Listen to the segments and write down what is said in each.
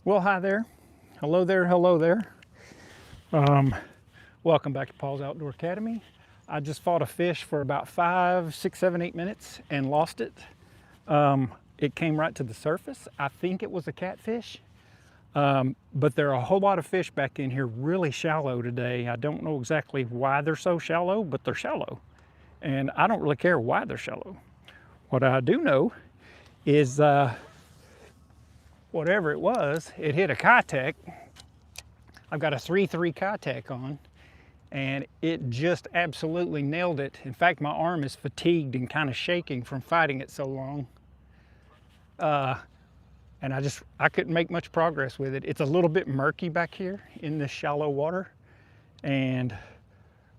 Well, hi there. Hello there. Hello there. Um, Welcome back to Paul's Outdoor Academy. I just fought a fish for about 5, 6, 7, 8 minutes and lost it. It came right to the surface. I think it was a catfish, but there are a whole lot of fish back in here really shallow today. I don't know exactly why they're so shallow, but they're shallow. And I don't really care why they're shallow. What I do know is whatever it was, it hit a Keitech. I've got a 3.3 Keitech on, and it just absolutely nailed it. In fact, my arm is fatigued and kind of shaking from fighting it so long. And I couldn't make much progress with it. It's a little bit murky back here in this shallow water. And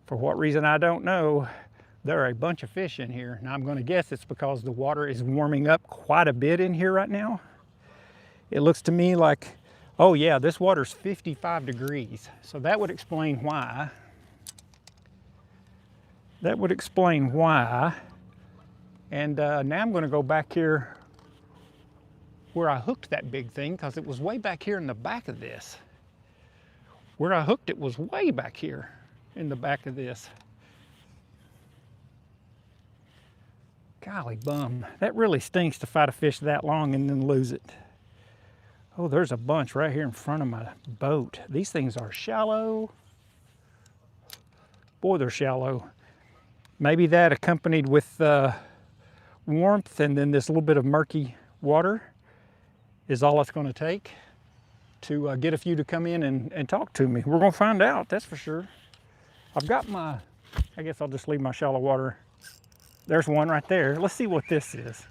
for what reason, I don't know, there are a bunch of fish in here. Now I'm gonna guess it's because the water is warming up quite a bit in here right now. It looks to me like, oh yeah, this water's 55 degrees. So that would explain why. That would explain why. And now I'm gonna go back here where I hooked that big thing, because it was way back here in the back of this. Where I hooked it was way back here in the back of this. Golly bum, that really stinks to fight a fish that long and then lose it. Oh, there's a bunch right here in front of my boat. These things are shallow. Boy, they're shallow. Maybe that accompanied with warmth and then this little bit of murky water is all it's going to take to get a few to come in and talk to me. We're going to find out, that's for sure. I've got my, I guess I'll just leave my shallow water. There's one right there. Let's see what this is.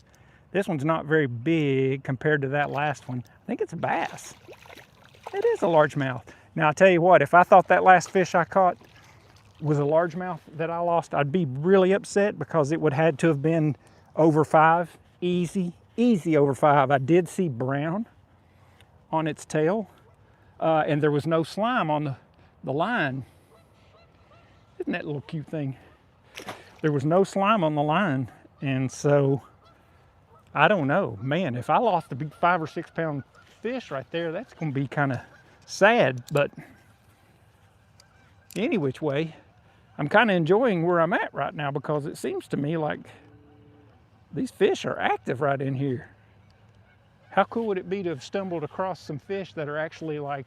This one's not very big compared to that last one. I think it's a bass. It is a largemouth. Now I'll tell you what, if I thought that last fish I caught was a largemouth that I lost, I'd be really upset, because it would had to have been over 5, easy over 5. I did see brown on its tail, and there was no slime on the line. Isn't that little cute thing? There was no slime on the line, and so I don't know, man, if I lost a big 5 or 6 pound fish right there, that's gonna be kind of sad. But any which way, I'm kind of enjoying where I'm at right now, because it seems to me like these fish are active right in here. How cool would it be to have stumbled across some fish that are actually like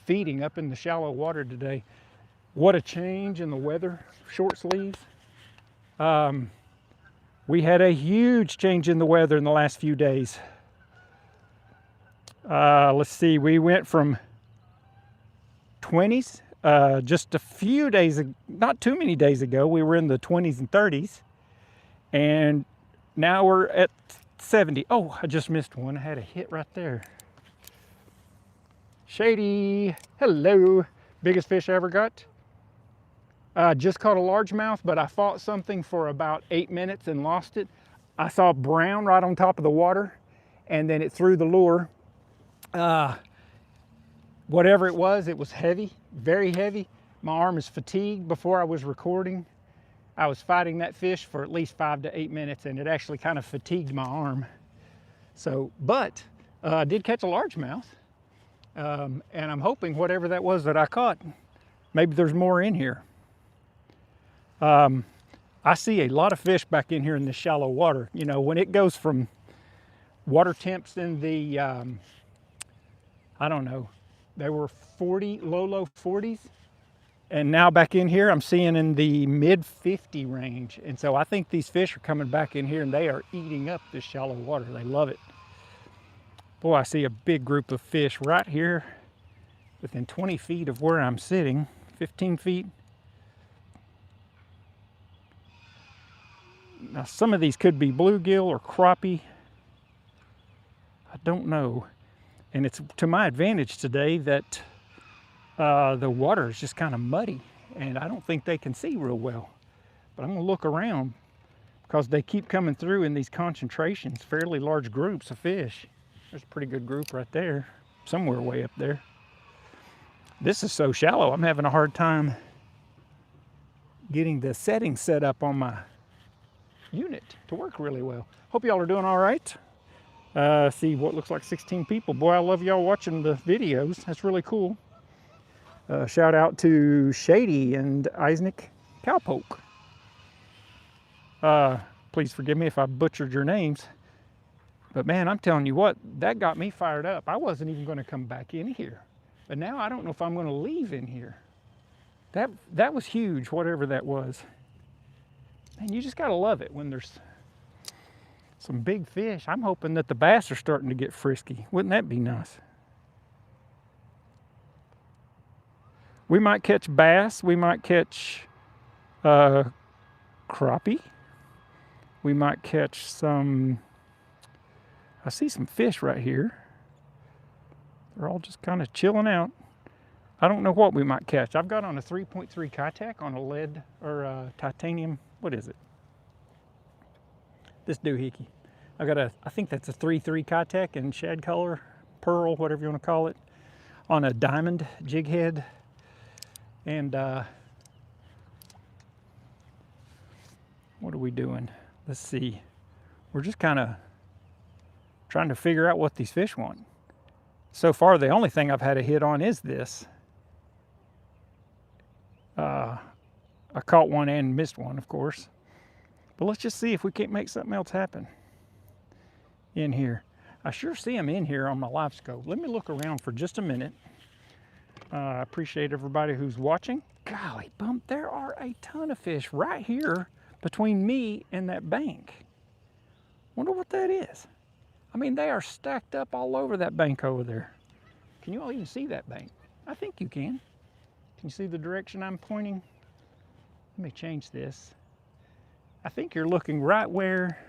feeding up in the shallow water today? What a change in the weather, short sleeves. We had a huge change in the weather in the last few days. Let's see, we went from 20s just a few days, not too many days ago, we were in the 20s and 30s. And now we're at 70. Oh, I just missed one. I had a hit right there. Shady, hello. Biggest fish I ever got. Just caught a largemouth, but I fought something for about 8 minutes and lost it. I saw brown right on top of the water, and then it threw the lure. Whatever it was heavy, very heavy. My arm is fatigued. Before I was recording, I was fighting that fish for at least 5 to 8 minutes, and it actually kind of fatigued my arm. So, but I did catch a largemouth, and I'm hoping whatever that was that I caught, maybe there's more in here. I see a lot of fish back in here in this shallow water. You know, when it goes from water temps in the, I don't know, they were 40, low 40s. And now back in here, I'm seeing in the mid 50 range. And so I think these fish are coming back in here and they are eating up this shallow water. They love it. Boy, I see a big group of fish right here within 20 feet of where I'm sitting, 15 feet. Now, some of these could be bluegill or crappie. I don't know. And it's to my advantage today that the water is just kind of muddy, and I don't think they can see real well. But I'm going to look around, because they keep coming through in these concentrations, fairly large groups of fish. There's a pretty good group right there, somewhere way up there. This is so shallow, I'm having a hard time getting the settings set up on my unit to work really well. Hope y'all are doing all right. See what looks like 16 people. Boy, I love y'all watching the videos. That's really cool. Shout out to Shady and Isaac Cowpoke. Please forgive me if I butchered your names. But man, I'm telling you what, that got me fired up. I wasn't even going to come back in here. But now I don't know if I'm going to leave in here. That was huge, whatever that was. Man, you just got to love it when there's some big fish. I'm hoping that the bass are starting to get frisky. Wouldn't that be nice? We might catch bass. We might catch crappie. We might catch some, I see some fish right here. They're all just kind of chilling out. I don't know what we might catch. I've got on a 3.3 Keitech on a lead or titanium, what is it? This doohickey. I think that's a 3.3 Keitech in shad color, pearl, whatever you want to call it, on a diamond jig head. And what are we doing? Let's see. We're just kind of trying to figure out what these fish want. So far, the only thing I've had a hit on is this. I caught one and missed one, of course. But let's just see if we can't make something else happen in here. I sure see them in here on my live scope. Let me look around for just a minute. I appreciate everybody who's watching. Golly bump, there are a ton of fish right here between me and that bank. Wonder what that is. I mean, they are stacked up all over that bank over there. Can you all even see that bank? I think you can. Can you see the direction I'm pointing? Let me change this. I think you're looking right where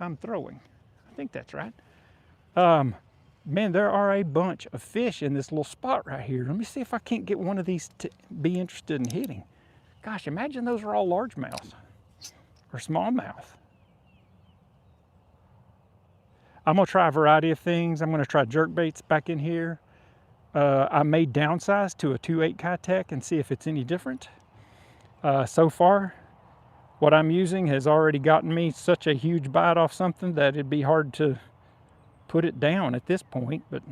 I'm throwing. I think that's right. Man, there are a bunch of fish in this little spot right here. Let me see if I can't get one of these to be interested in hitting. Gosh, imagine those are all largemouth or smallmouth. I'm gonna try a variety of things. I'm gonna try jerkbaits back in here. I may downsize to a 2.8 Keitech and see if it's any different. So far, what I'm using has already gotten me such a huge bite off something that it'd be hard to put it down at this point, but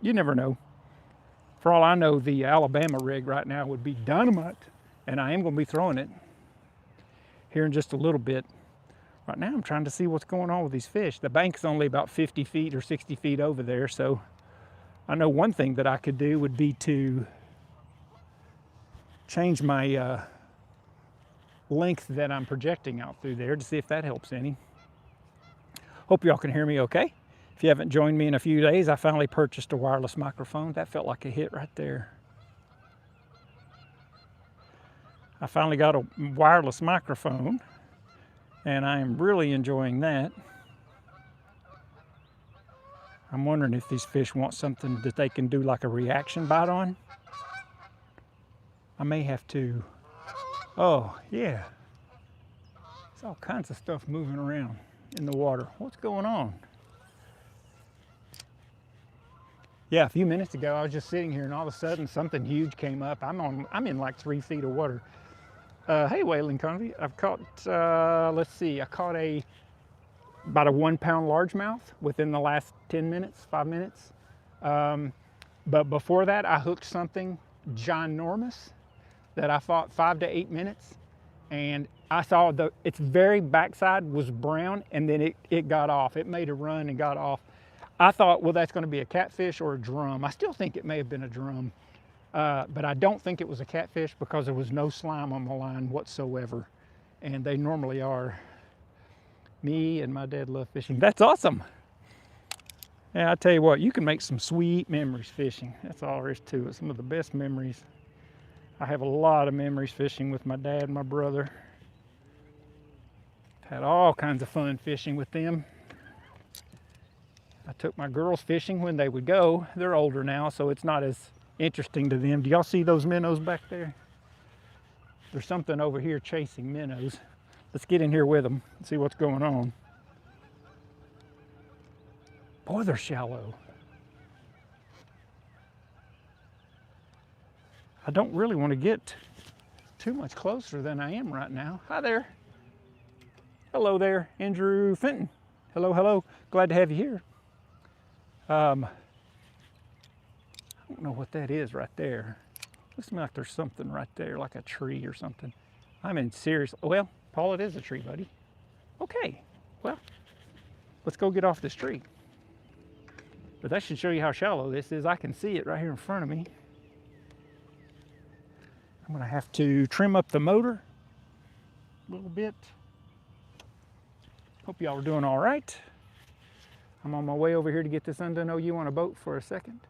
you never know. For all I know, the Alabama rig right now would be dynamite, and I am going to be throwing it here in just a little bit. Right now I'm trying to see what's going on with these fish. The bank's only about 50 feet or 60 feet over there, so I know one thing that I could do would be to change my length that I'm projecting out through there to see if that helps any. Hope y'all can hear me okay. If you haven't joined me in a few days, I finally purchased a wireless microphone. That felt like a hit right there. I finally got a wireless microphone, and I am really enjoying that. I'm wondering if these fish want something that they can do like a reaction bite on. I may have to, oh yeah. There's all kinds of stuff moving around in the water. What's going on? Yeah, a few minutes ago, I was just sitting here and all of a sudden something huge came up. I'm in like 3 feet of water. Hey, Waylon Convey, I've caught, let's see, I caught about a 1 pound largemouth within the last 10 minutes, 5 minutes. But before that, I hooked something ginormous that I fought 5 to 8 minutes. And I saw its very backside was brown, and then it got off. It made a run and got off. I thought, well, that's gonna be a catfish or a drum. I still think it may have been a drum. But I don't think it was a catfish because there was no slime on the line whatsoever. And they normally are. Me and my dad love fishing. That's awesome. Yeah, I tell you what, you can make some sweet memories fishing. That's all there is to it. Some of the best memories. I have a lot of memories fishing with my dad and my brother. Had all kinds of fun fishing with them. I took my girls fishing when they would go. They're older now, so it's not as interesting to them. Do y'all see those minnows back there? There's something over here chasing minnows. Let's get in here with them and see what's going on. Boy, they're shallow. I don't really want to get too much closer than I am right now. Hi there. Hello there, Andrew Fenton. Hello, hello. Glad to have you here. I don't know what that is right there. Looks to me like there's something right there, like a tree or something. I'm in serious. Well, Paul, it is a tree, buddy. Okay. Well, let's go get off this tree. But that should show you how shallow this is. I can see it right here in front of me. I'm gonna have to trim up the motor a little bit. Hope y'all are doing all right. I'm on my way over here to get this undone. Oh, you on a boat for a second?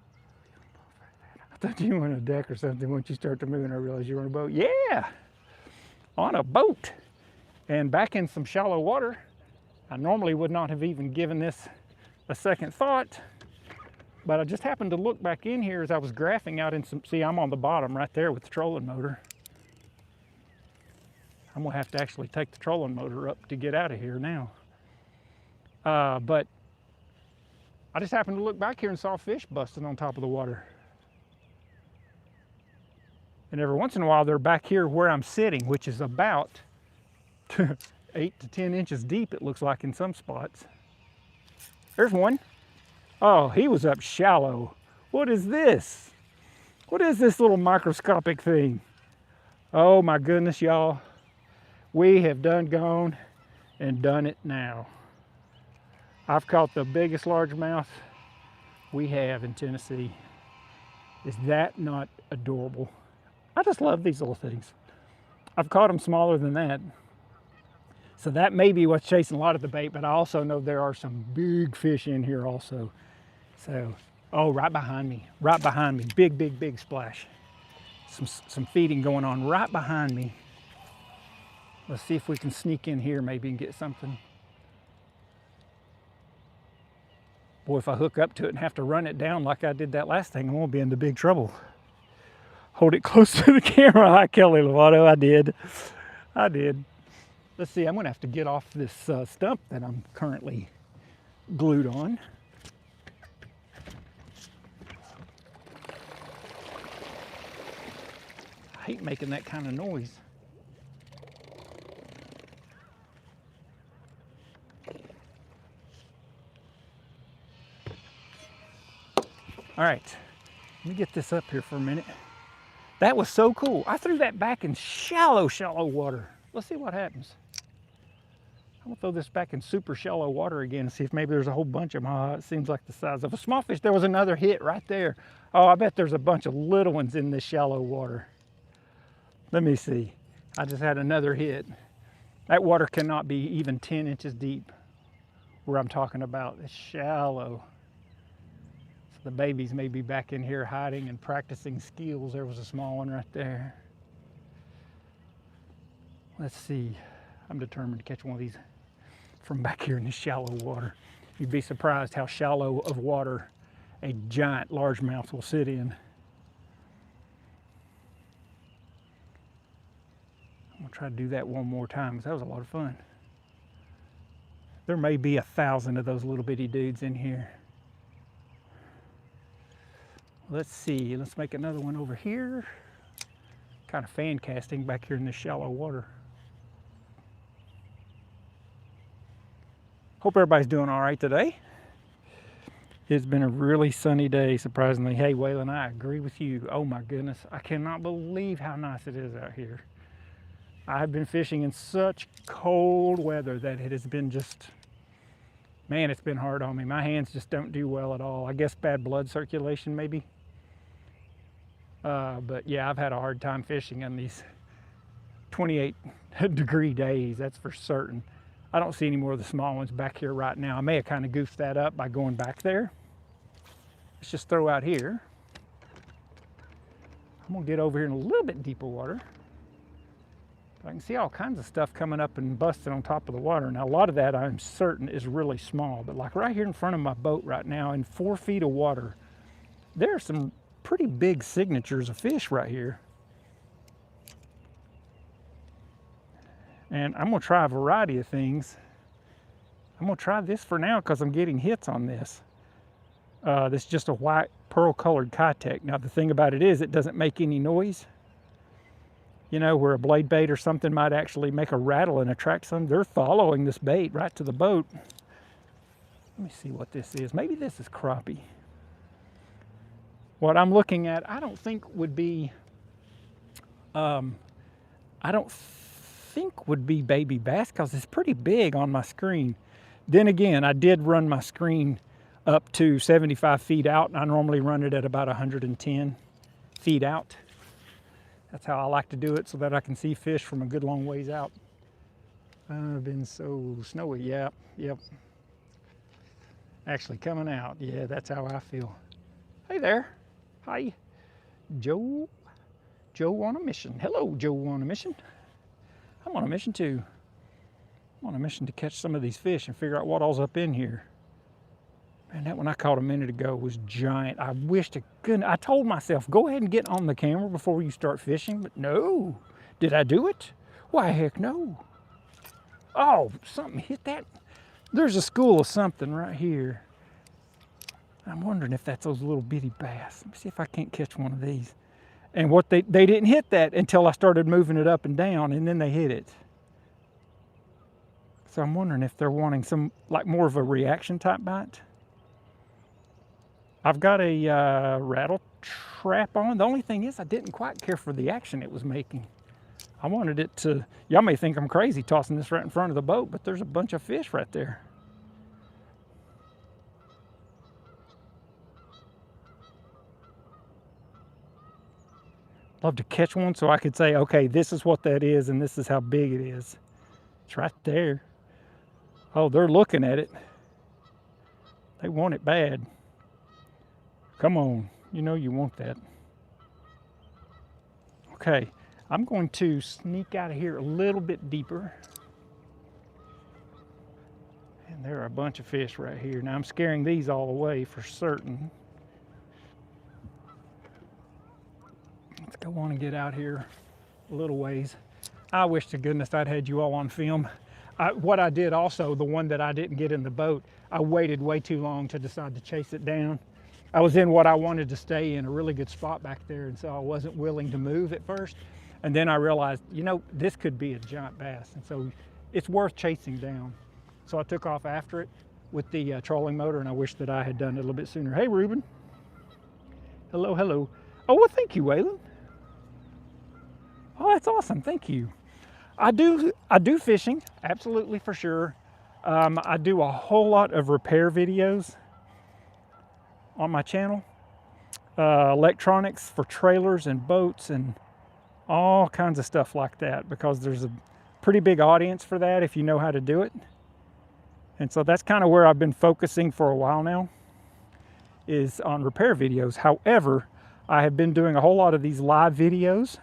I thought you were on a deck or something. Once you start to move, and I realized you were on a boat. Yeah, on a boat. And back in some shallow water. I normally would not have even given this a second thought, but I just happened to look back in here as I was graphing out in some, see, I'm on the bottom right there with the trolling motor. I'm gonna have to actually take the trolling motor up to get out of here now. But I just happened to look back here and saw fish busting on top of the water. And every once in a while they're back here where I'm sitting, which is about 8 to 10 inches deep, it looks like in some spots. There's one. Oh, he was up shallow. What is this? What is this little microscopic thing? Oh my goodness, y'all. We have gone and done it now. I've caught the biggest largemouth we have in Tennessee. Is that not adorable? I just love these little things. I've caught them smaller than that. So that may be what's chasing a lot of the bait, but I also know there are some big fish in here also. So, oh, right behind me, big, big, big splash. Some feeding going on right behind me. Let's see if we can sneak in here maybe and get something. Boy, if I hook up to it and have to run it down like I did that last thing, I'm gonna be into big trouble. Hold it close to the camera. Hi, Kelly Lovato, I did. Let's see, I'm gonna have to get off this stump that I'm currently glued on. I hate making that kind of noise. All right, let me get this up here for a minute. That was so cool. I threw that back in shallow water. Let's see what happens. I'm gonna throw this back in super shallow water again and see if maybe there's a whole bunch of them. Oh, it seems like the size of a small fish. There was another hit right there. Oh, I bet there's a bunch of little ones in this shallow water. Let me see. I just had another hit. That water cannot be even 10 inches deep where I'm talking about. It's shallow. The babies may be back in here hiding and practicing skills. There was a small one right there. Let's see. I'm determined to catch one of these from back here in this shallow water. You'd be surprised how shallow of water a giant largemouth will sit in. I'm gonna try to do that one more time because that was a lot of fun. There may be 1,000 of those little bitty dudes in here. Let's see, let's make another one over here. Kind of fan casting back here in this shallow water. Hope everybody's doing all right today. It's been a really sunny day, surprisingly. Hey, Waylon, I agree with you. Oh my goodness, I cannot believe how nice it is out here. I've been fishing in such cold weather that it has been just, man, it's been hard on me. My hands just don't do well at all. I guess bad blood circulation maybe. But yeah, I've had a hard time fishing in these 28-degree days, that's for certain. I don't see any more of the small ones back here right now. I may have kind of goofed that up by going back there. Let's just throw out here. I'm gonna get over here in a little bit deeper water. I can see all kinds of stuff coming up and busting on top of the water. Now, a lot of that I'm certain is really small, but like right here in front of my boat right now in 4 feet of water, there are some pretty big signatures of fish right here. And I'm gonna try a variety of things. I'm gonna try this for now because I'm getting hits on this. This is just a white pearl colored Keitech. Now the thing about it is it doesn't make any noise. You know, where a blade bait or something might actually make a rattle and attract some. They're following this bait right to the boat. Let me see what this is. Maybe this is crappie. What I'm looking at, I don't think would be, I don't think would be baby bass because it's pretty big on my screen. Then again, I did run my screen up to 75 feet out, and I normally run it at about 110 feet out. That's how I like to do it, so that I can see fish from a good long ways out. I've been so snowy, yep. Actually coming out, yeah, that's how I feel. Hey there, hi, Joe. Joe on a mission. Hello, Joe on a mission. I'm on a mission too. I'm on a mission to catch some of these fish and figure out what all's up in here. Man, that one I caught a minute ago was giant. I wish to goodness, I told myself, go ahead and get on the camera before you start fishing, but no. Did I do it? Why, heck no. Oh, something hit that. There's a school of something right here. I'm wondering if that's those little bitty bass. Let me see if I can't catch one of these. And what they didn't hit that until I started moving it up and down, and then they hit it. So I'm wondering if they're wanting some, like more of a reaction type bite. I've got a rattle trap on. The only thing is I didn't quite care for the action it was making. I wanted it to, y'all may think I'm crazy tossing this right in front of the boat, but there's a bunch of fish right there. Love to catch one so I could say, okay, this is what that is and this is how big it is. It's right there. Oh, they're looking at it. They want it bad. Come on, you know you want that. Okay, I'm going to sneak out of here a little bit deeper. And there are a bunch of fish right here. Now I'm scaring these all away for certain. Let's go on and get out here a little ways. I wish to goodness I'd had you all on film. What I did also, the one that I didn't get in the boat, I waited way too long to decide to chase it down. I was in what I wanted to stay in, a really good spot back there, and so I wasn't willing to move at first. And then I realized, you know, this could be a giant bass, and so it's worth chasing down. So I took off after it with the trolling motor, and I wish that I had done it a little bit sooner. Hey, Ruben. Hello, hello. Oh, well, thank you, Waylon. Oh, that's awesome, thank you. I do fishing, absolutely, for sure. I do a whole lot of repair videos on my channel. Electronics for trailers and boats and all kinds of stuff like that, because there's a pretty big audience for that if you know how to do it. And so that's kind of where I've been focusing for a while now, is on repair videos. However, I have been doing a whole lot of these live videos.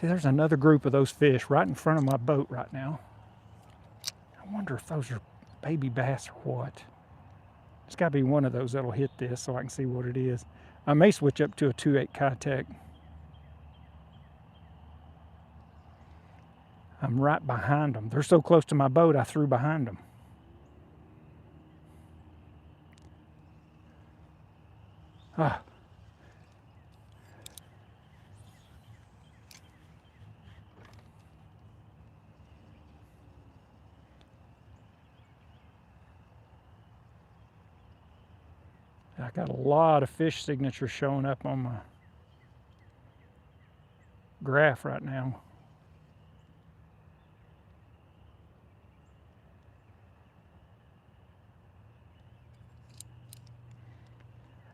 See, there's another group of those fish right in front of my boat right now. I wonder if those are baby bass or what. There's got to be one of those that'll hit this so I can see what it is. I may switch up to a 2.8 Keitech. I'm right behind them. They're so close to my boat, I threw behind them. Ah. I got a lot of fish signatures showing up on my graph right now.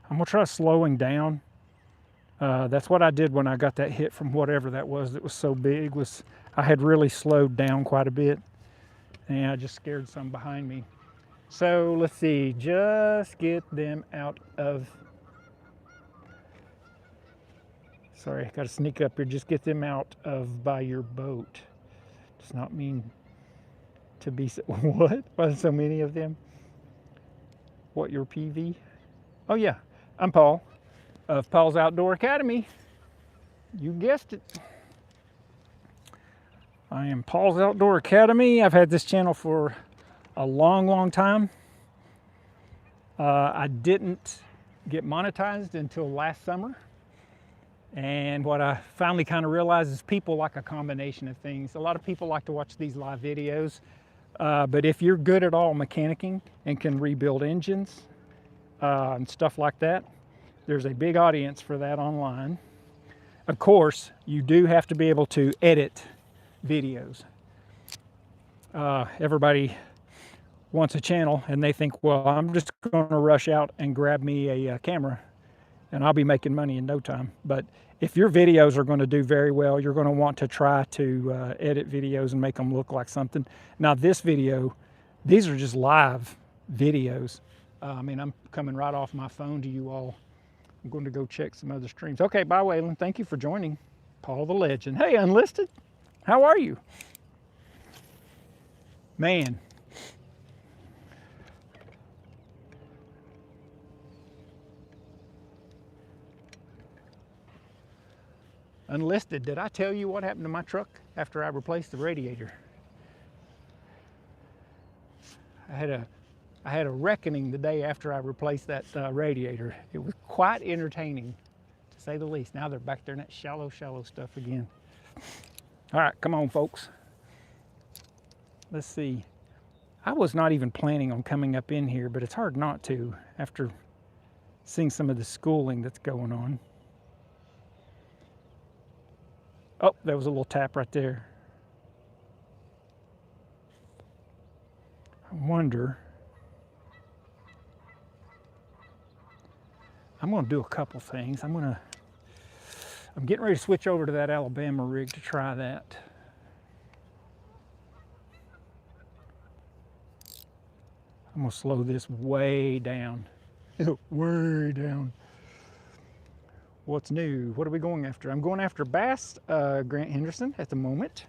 I'm gonna try slowing down. That's what I did when I got that hit from whatever that was that was so big. I had really slowed down quite a bit, and I just scared some behind me. So let's see, just get them out of, sorry, I gotta sneak up here, just get them out of by your boat. Does not mean to be, what? Why so many of them? What, your PV? Oh yeah, I'm Paul of Paul's Outdoor Academy. You guessed it. I am Paul's Outdoor Academy. I've had this channel for a long time. I didn't get monetized until last summer. And what I finally kind of realized is people like a combination of things. A lot of people like to watch these live videos. But if you're good at all mechanicking and can rebuild engines and stuff like that, there's a big audience for that online. Of course, you do have to be able to edit videos. Everybody wants a channel and they think, well, I'm just going to rush out and grab me a camera and I'll be making money in no time. But if your videos are going to do very well, you're going to want to try to edit videos and make them look like something. Now this video, these are just live videos. I mean, I'm coming right off my phone to you all. I'm going to go check some other streams. Okay, bye Waylon. Thank you for joining. Paul the Legend. Hey, Unlisted. How are you? Man. Unlisted, did I tell you what happened to my truck after I replaced the radiator? I had a reckoning the day after I replaced that radiator. It was quite entertaining, to say the least. Now they're back there in that shallow stuff again. All right, come on, folks. Let's see. I was not even planning on coming up in here, but it's hard not to after seeing some of the schooling that's going on. Oh, there was a little tap right there. I wonder. I'm going to do a couple things. I'm getting ready to switch over to that Alabama rig to try that. I'm going to slow this way down. Way down. What's new? What are we going after? I'm going after bass, Grant Henderson, at the moment.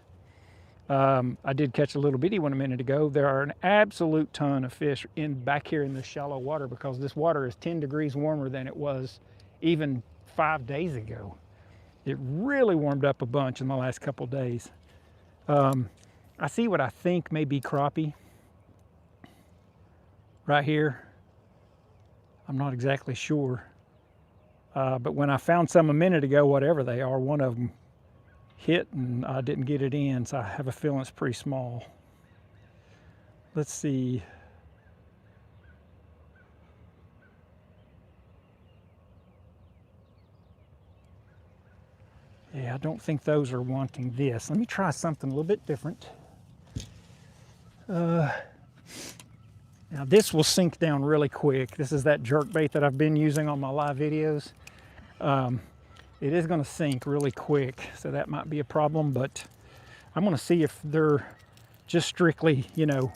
I did catch a little bitty one a minute ago. There are an absolute ton of fish back here in this shallow water because this water is 10 degrees warmer than it was even 5 days ago. It really warmed up a bunch in the last couple days. I see what I think may be crappie right here. I'm not exactly sure. But when I found some a minute ago, whatever they are, one of them hit and I didn't get it in, so I have a feeling it's pretty small. Let's see. Yeah, I don't think those are wanting this. Let me try something a little bit different. Now this will sink down really quick. This is that jerk bait that I've been using on my live videos. It is going to sink really quick, so that might be a problem, but I'm going to see if they're just strictly, you know,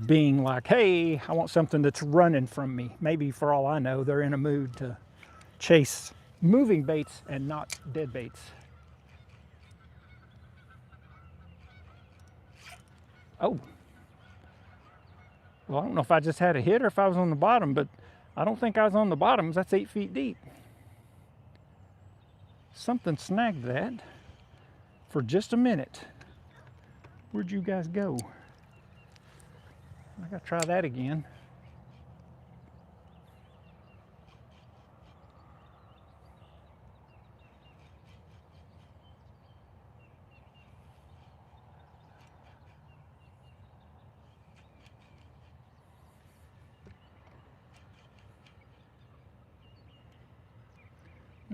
being like, hey, I want something that's running from me. Maybe for all I know, they're in a mood to chase moving baits and not dead baits. Oh. Well, I don't know if I just had a hit or if I was on the bottom, but I don't think I was on the bottom. That's 8 feet deep. Something snagged that for just a minute. Where'd you guys go? I gotta try that again.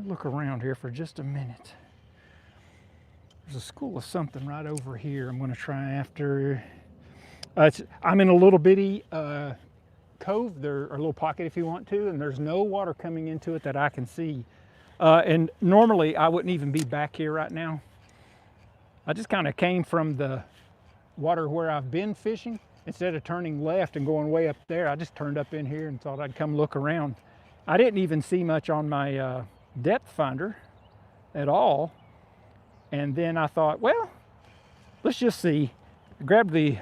Look around here for just a minute. There's a school of something right over here I'm going to try after. I'm in a little bitty cove, or a little pocket if you want to, and there's no water coming into it that I can see. And normally I wouldn't even be back here right now. I just kind of came from the water where I've been fishing. Instead of turning left and going way up there, I just turned up in here and thought I'd come look around. I didn't even see much on my depth finder at all, and then I thought, well, let's just see. I grabbed the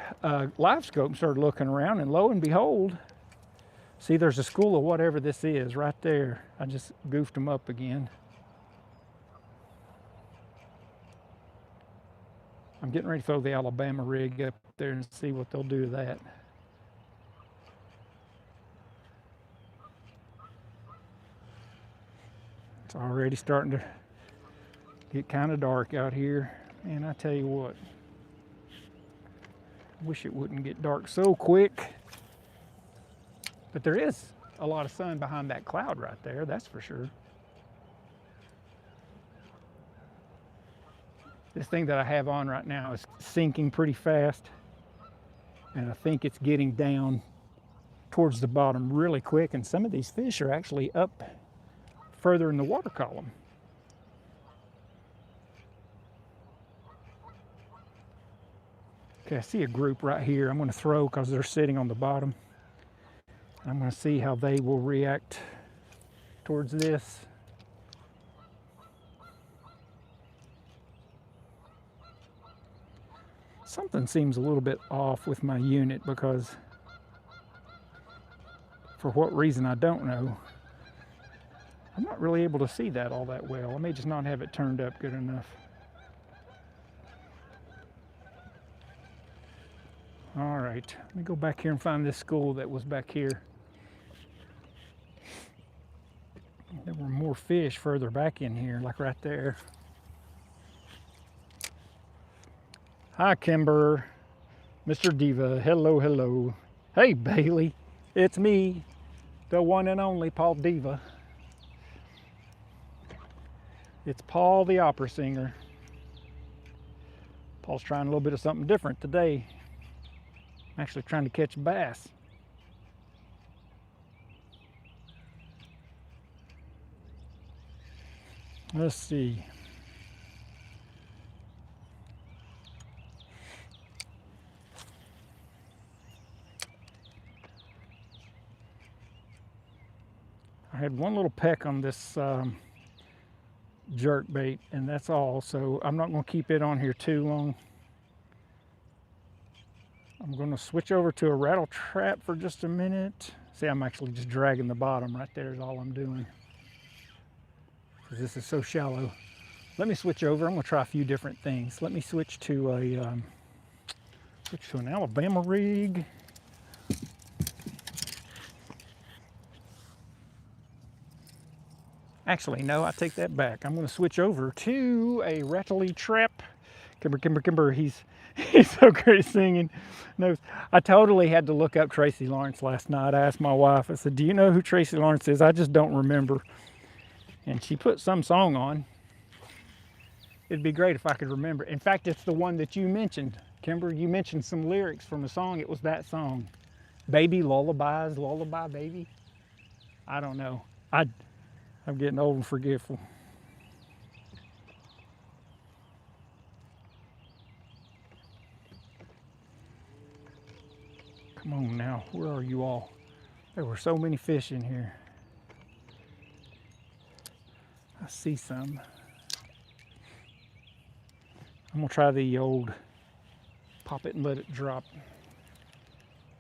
live scope and started looking around, and lo and behold, see, there's a school of whatever this is right there. I just goofed them up again. I'm getting ready to throw the Alabama rig up there and see what they'll do to that. It's already starting to get kind of dark out here, and I tell you what, Wish it wouldn't get dark so quick. But there is a lot of sun behind that cloud right there, that's for sure. This thing that I have on right now is sinking pretty fast. And I think it's getting down towards the bottom really quick. And some of these fish are actually up further in the water column. Okay, I see a group right here. I'm going to throw because they're sitting on the bottom. I'm going to see how they will react towards this. Something seems a little bit off with my unit because, for what reason I don't know, I'm not really able to see that all that well. I may just not have it turned up good enough. All right, let me go back here and find this school that was back here. There were more fish further back in here, like right there. Hi, Kimber, Mr. Diva, hello, hello. Hey, Bailey, it's me, the one and only Paul Diva. It's Paul the opera singer. Paul's trying a little bit of something different today. I'm actually trying to catch bass. Let's see. I had one little peck on this jerk bait, and that's all, so I'm not going to keep it on here too long. I'm going to switch over to a rattle trap for just a minute. See, I'm actually just dragging the bottom right there is all I'm doing, because this is so shallow. Let me switch over. I'm going to try a few different things. Let me switch to an Alabama rig. Actually, no, I take that back. I'm going to switch over to a rattly trap. Kimber, he's so great singing. No, I totally had to look up Tracy Lawrence last night. I asked my wife, I said, do you know who Tracy Lawrence is? I just don't remember. And she put some song on. It'd be great if I could remember. In fact, it's the one that you mentioned. Kimber, you mentioned some lyrics from a song. It was that song. Baby lullabies, lullaby baby. I don't know. I'm getting old and forgetful. Come on now, where are you all? There were so many fish in here. I see some. I'm gonna try the old pop it and let it drop.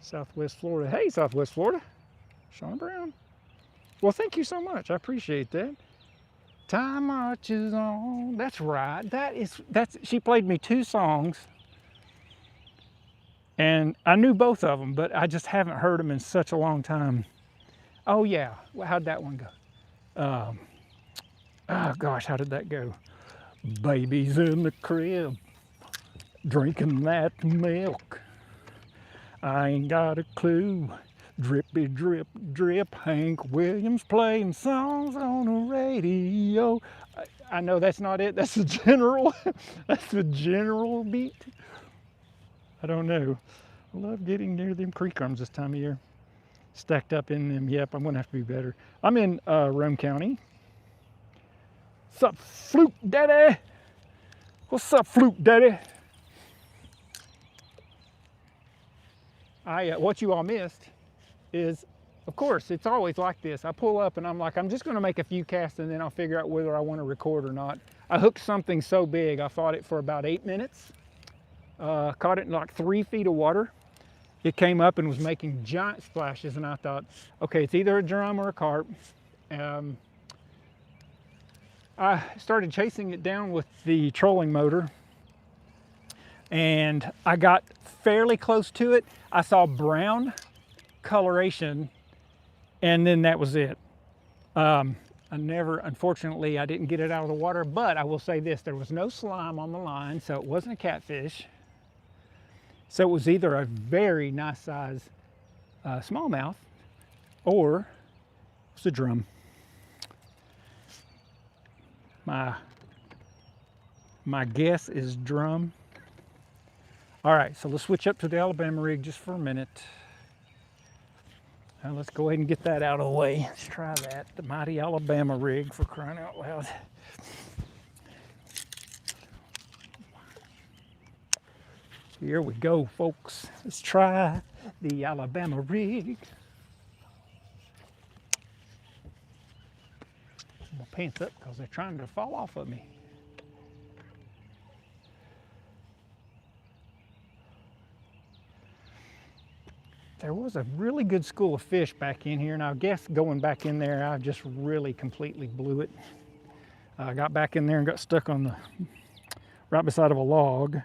Southwest Florida. Hey, Southwest Florida. Shauna Brown. Well, thank you so much. I appreciate that. Time marches on. That's right. She played me 2 songs. And I knew both of them, but I just haven't heard them in such a long time. Oh yeah, well, how'd that one go? Oh gosh, how did that go? Baby's in the crib, drinking that milk. I ain't got a clue. Drippy drip drip, Hank Williams playing songs on the radio. I know that's not it. That's the general. That's the general beat. I don't know. I love getting near them creek arms this time of year. Stacked up in them. Yep, I'm gonna have to be better. I'm in Roane County. What's up, Fluke Daddy? What's up, Fluke Daddy? What you all missed is, of course, it's always like this. I pull up and I'm like, I'm just gonna make a few casts and then I'll figure out whether I want to record or not. I hooked something so big, I fought it for about 8 minutes. Caught it in like 3 feet of water. It came up and was making giant splashes, and I thought, okay, it's either a drum or a carp. I started chasing it down with the trolling motor, and I got fairly close to it. I saw brown coloration, and then that was it. Unfortunately, I didn't get it out of the water, but I will say this, there was no slime on the line, so it wasn't a catfish. So it was either a very nice size smallmouth or it was a drum. My guess is drum. All right, so let's switch up to the Alabama rig just for a minute. Now let's go ahead and get that out of the way. Let's try that, the mighty Alabama rig, for crying out loud. Here we go, folks. Let's try the Alabama rig. Put my pants up because they're trying to fall off of me. There was a really good school of fish back in here, and I guess going back in there, I just really completely blew it. I got back in there and got stuck on the right beside of a log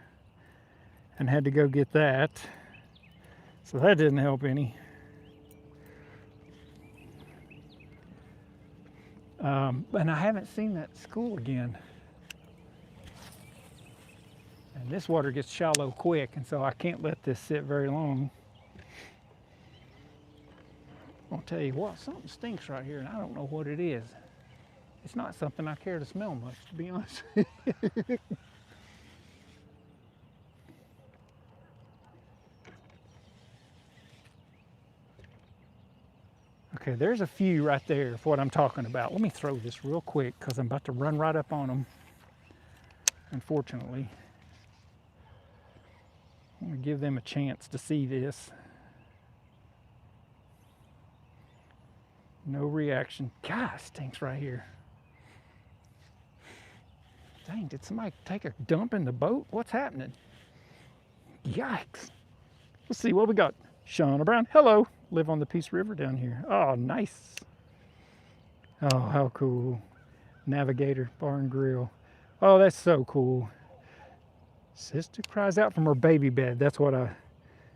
and had to go get that. So that didn't help any. And I haven't seen that school again. And this water gets shallow quick, and so I can't let this sit very long. I'll tell you what, something stinks right here, and I don't know what it is. It's not something I care to smell much, to be honest. Okay, there's a few right there of what I'm talking about. Let me throw this real quick because I'm about to run right up on them, unfortunately. I want to give them a chance to see this. No reaction. God, it stinks right here. Dang, did somebody take a dump in the boat? What's happening? Yikes. Let's see what we got. Shauna Brown, hello. Live on the Peace River down here. Oh, nice. Oh, how cool. Navigator Bar and Grill. Oh, that's so cool. Sister cries out from her baby bed. That's what I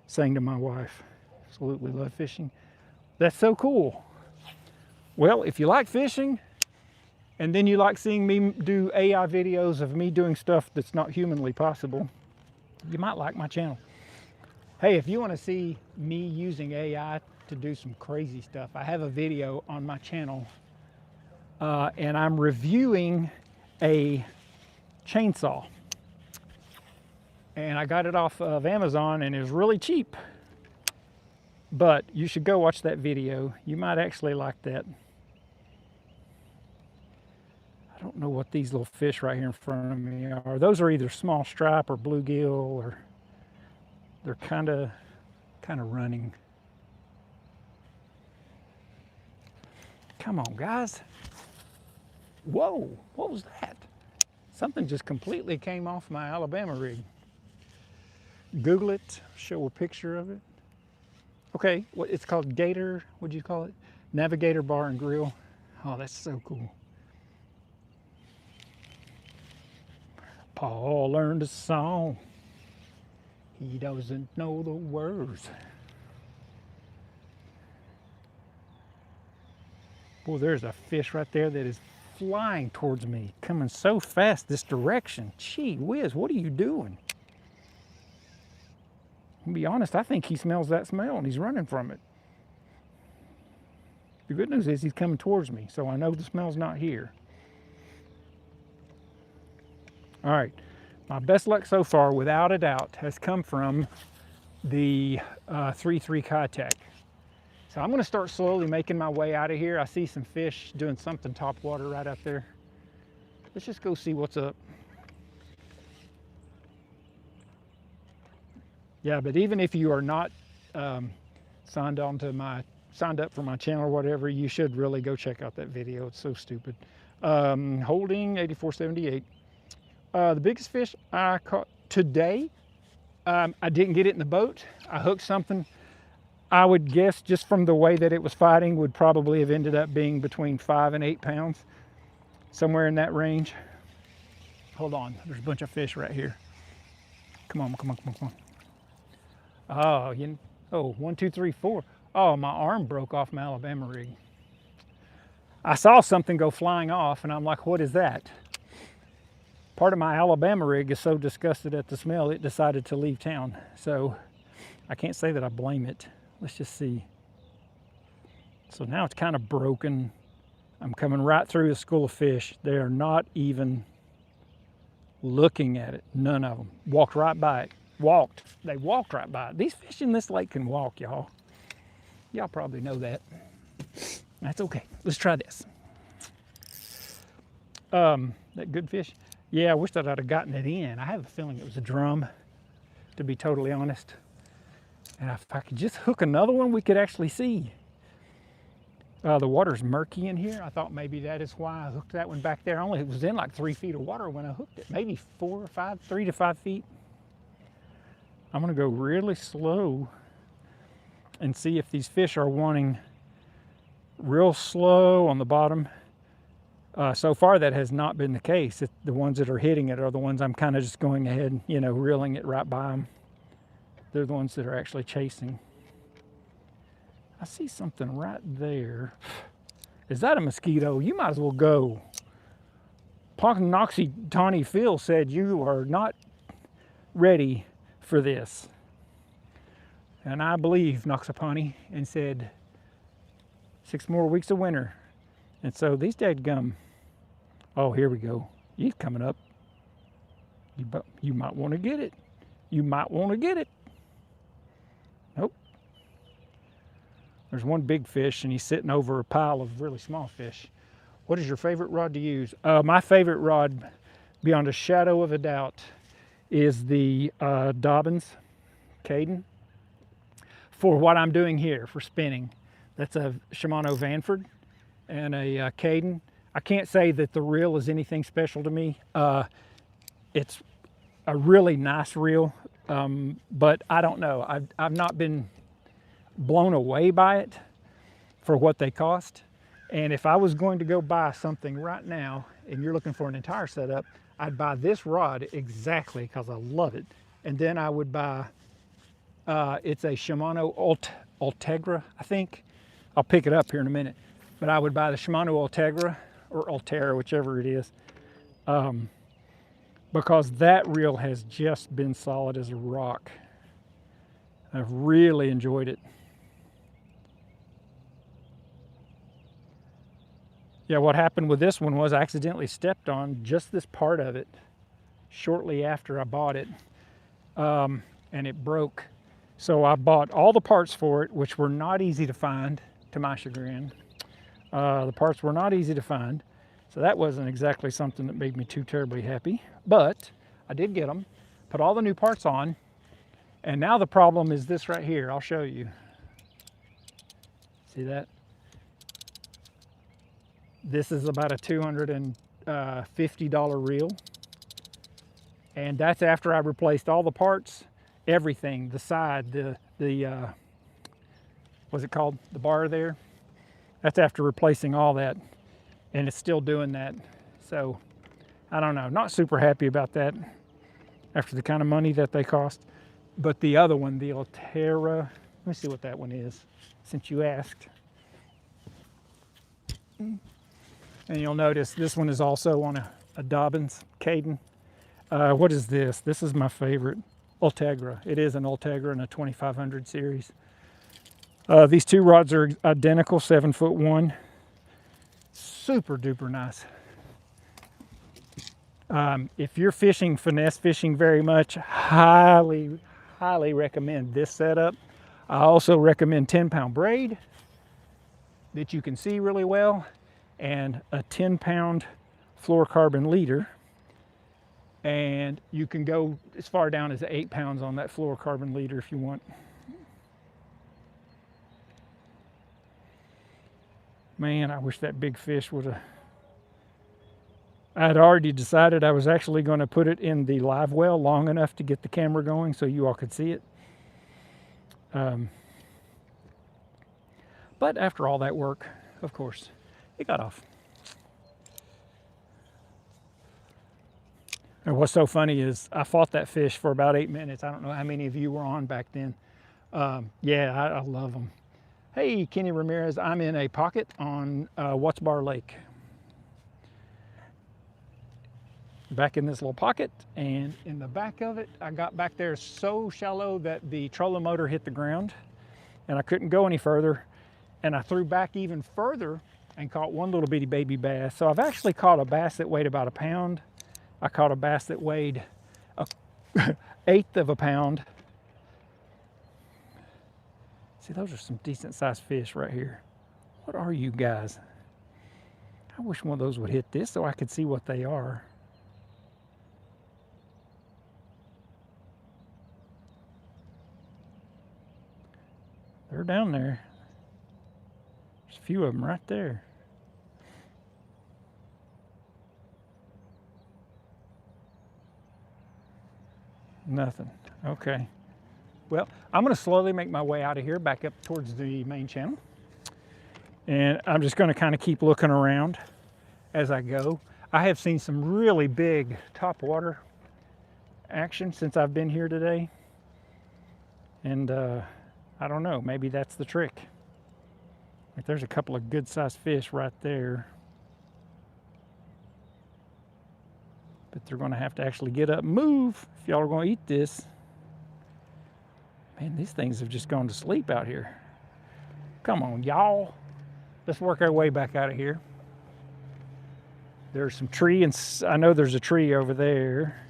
sang to my wife. Absolutely love fishing. That's so cool. Well, if you like fishing, and then you like seeing me do AI videos of me doing stuff that's not humanly possible, you might like my channel. Hey, if you want to see me using AI to do some crazy stuff, I have a video on my channel, and I'm reviewing a chainsaw. And I got it off of Amazon, and it was really cheap. But you should go watch that video. You might actually like that. I don't know what these little fish right here in front of me are. Those are either small stripe or bluegill, or they're kind of running. Come on, guys. Whoa, what was that? Something just completely came off my Alabama rig. Google it, show a picture of it. Okay, it's called Gator, what'd you call it? Navigator Bar and Grill. Oh, that's so cool. Paul learned a song. He doesn't know the words. Boy, there's a fish right there that is flying towards me, coming so fast this direction. Gee whiz, what are you doing? To be honest, I think he smells that smell and he's running from it. The good news is he's coming towards me, so I know the smell's not here. All right, my best luck so far, without a doubt, has come from the 3.3 Keitech. So I'm gonna start slowly making my way out of here. I see some fish doing something top water right up there. Let's just go see what's up. Yeah, but even if you are not signed up for my channel or whatever, you should really go check out that video. It's so stupid. Holding 8478. The biggest fish I caught today, I didn't get it in the boat. I hooked something. I would guess, just from the way that it was fighting, would probably have ended up being between 5 and 8 pounds, somewhere in that range. Hold on, there's a bunch of fish right here. Come on, come on, come on, come on. Oh, 1, 2, 3, 4. Oh, my arm broke off my Alabama rig. I saw something go flying off, and I'm like, what is that? part of my Alabama rig is so disgusted at the smell, it decided to leave town. So I can't say that I blame it. Let's just see. So now it's kind of broken. I'm coming right through a school of fish. They are not even looking at it. None of them. Walked right by it. Walked. They walked right by it. These fish in this lake can walk, y'all. Y'all probably know that. That's okay. Let's try this. That good fish? Yeah, I wish that I'd have gotten it in. I have a feeling it was a drum, to be totally honest. And if I could just hook another one, we could actually see. The water's murky in here. I thought maybe that is why I hooked that one back there. It was in like 3 feet of water when I hooked it. Maybe 4 or 5, 3 to 5 feet. I'm gonna go really slow and see if these fish are wanting real slow on the bottom. So far that has not been the case. The ones that are hitting it are the ones I'm kind of just going ahead, you know, reeling it right by them. They're the ones that are actually chasing. I see something right there. Is that a mosquito? You might as well go. Ponoxy Tawny Phil said you are not ready for this. And I believe Noxapani and said 6 more weeks of winter. And so these dadgum, oh, here we go. He's coming up. You might want to get it. You might want to get it. Nope. There's one big fish and he's sitting over a pile of really small fish. What is your favorite rod to use? My favorite rod, beyond a shadow of a doubt, is the Dobyns Caden. For what I'm doing here, for spinning. That's a Shimano Vanford and a Caden. I can't say that the reel is anything special to me. It's a really nice reel, but I don't know. I've not been blown away by it for what they cost. And if I was going to go buy something right now, and you're looking for an entire setup, I'd buy this rod exactly because I love it. And then I would buy, it's a Shimano Ultegra, I think. I'll pick it up here in a minute. But I would buy the Shimano Ultegra, or Ulterra, whichever it is, because that reel has just been solid as a rock. I've really enjoyed it. Yeah, what happened with this one was I accidentally stepped on just this part of it shortly after I bought it, and it broke. So I bought all the parts for it, which were not easy to find, to my chagrin. The parts were not easy to find, so that wasn't exactly something that made me too terribly happy. But I did get them, put all the new parts on, and now the problem is this right here. I'll show you. See that? This is about a $250 reel, and that's after I replaced all the parts, everything, the side, the what's it called, the bar there. That's after replacing all that, and it's still doing that. So I don't know, not super happy about that after the kind of money that they cost. But the other one, the Ulterra, let me see what that one is, since you asked. And you'll notice this one is also on a Dobyns Caden. What is this? This is my favorite, Ultegra. It is an Ultegra in a 2500 series. These two rods are identical, 7'1". Super duper nice. If you're fishing, finesse fishing very much, highly recommend this setup. I also recommend 10-pound braid that you can see really well, and a 10-pound fluorocarbon leader. And you can go as far down as 8 pounds on that fluorocarbon leader if you want. Man, I wish that big fish would have. I had already decided I was actually going to put it in the live well long enough to get the camera going so you all could see it. But after all that work, of course, it got off. And what's so funny is I fought that fish for about 8 minutes. I don't know how many of you were on back then. Yeah, I love them. Hey, Kenny Ramirez, I'm in a pocket on Watts Bar Lake. back in this little pocket, and in the back of it, I got back there so shallow that the trolling motor hit the ground and I couldn't go any further. And I threw back even further and caught one little bitty baby bass. So I've actually caught a bass that weighed about a pound. I caught a bass that weighed a eighth of a pound. See, those are some decent sized fish right here. What are you guys? I wish one of those would hit this so I could see what they are. They're down there. There's a few of them right there. Nothing. Okay. Well, I'm going to slowly make my way out of here, back up towards the main channel. And I'm just going to kind of keep looking around as I go. I have seen some really big topwater action since I've been here today. And I don't know, maybe that's the trick. Like, there's a couple of good sized fish right there. But they're going to have to actually get up and move if y'all are going to eat this. Man, these things have just gone to sleep out here. Come on, y'all. Let's work our way back out of here. There's some tree, and I know there's a tree over there,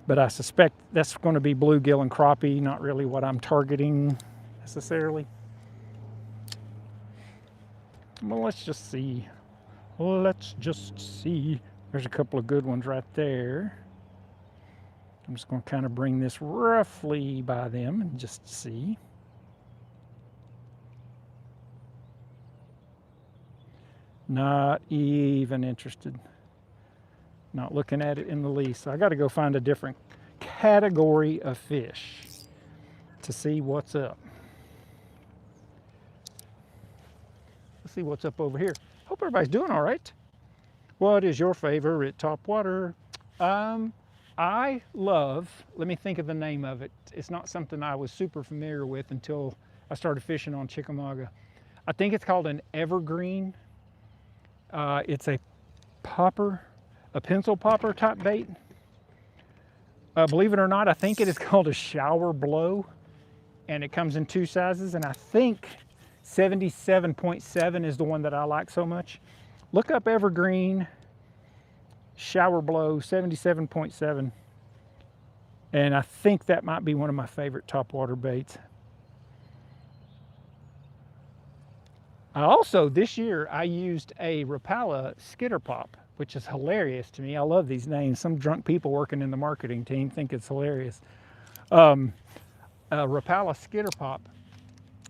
but I suspect that's going to be bluegill and crappie, not really what I'm targeting necessarily. Well, let's just see. Let's just see. There's a couple of good ones right there. I'm just going to kind of bring this roughly by them and just see. Not even interested. Not looking at it in the least. So I got to go find a different category of fish to see what's up. Let's see what's up over here. Hope everybody's doing all right. What is your favorite topwater? I love, let me think of the name of it. It's not something I was super familiar with until I started fishing on Chickamauga. I think it's called an evergreen. It's a popper, a pencil popper type bait. Believe it or not, I think it is called a shower blow, and it comes in two sizes, and I think 77.7 is the one that I like so much. Look up evergreen shower blow 77.7, and I think that might be one of my favorite topwater baits. Also, this year I used a Rapala skitter pop, which is hilarious to me. I love these names. Some drunk people working in the marketing team think it's hilarious. Rapala skitter pop.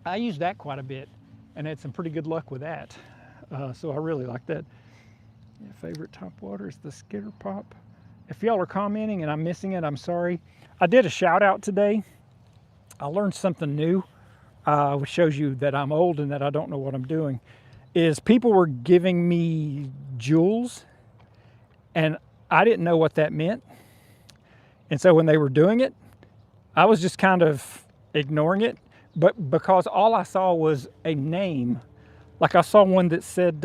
I used that quite a bit and had some pretty good luck with that. So I really like that. Yeah, favorite topwater is the skitter pop. If y'all are commenting and I'm missing it, I'm sorry. I did a shout out today. I learned something new, which shows you that I'm old and that I don't know what I'm doing. Is people were giving me jewels and I didn't know what that meant. And so when they were doing it, I was just kind of ignoring it. But because all I saw was a name, like I saw one that said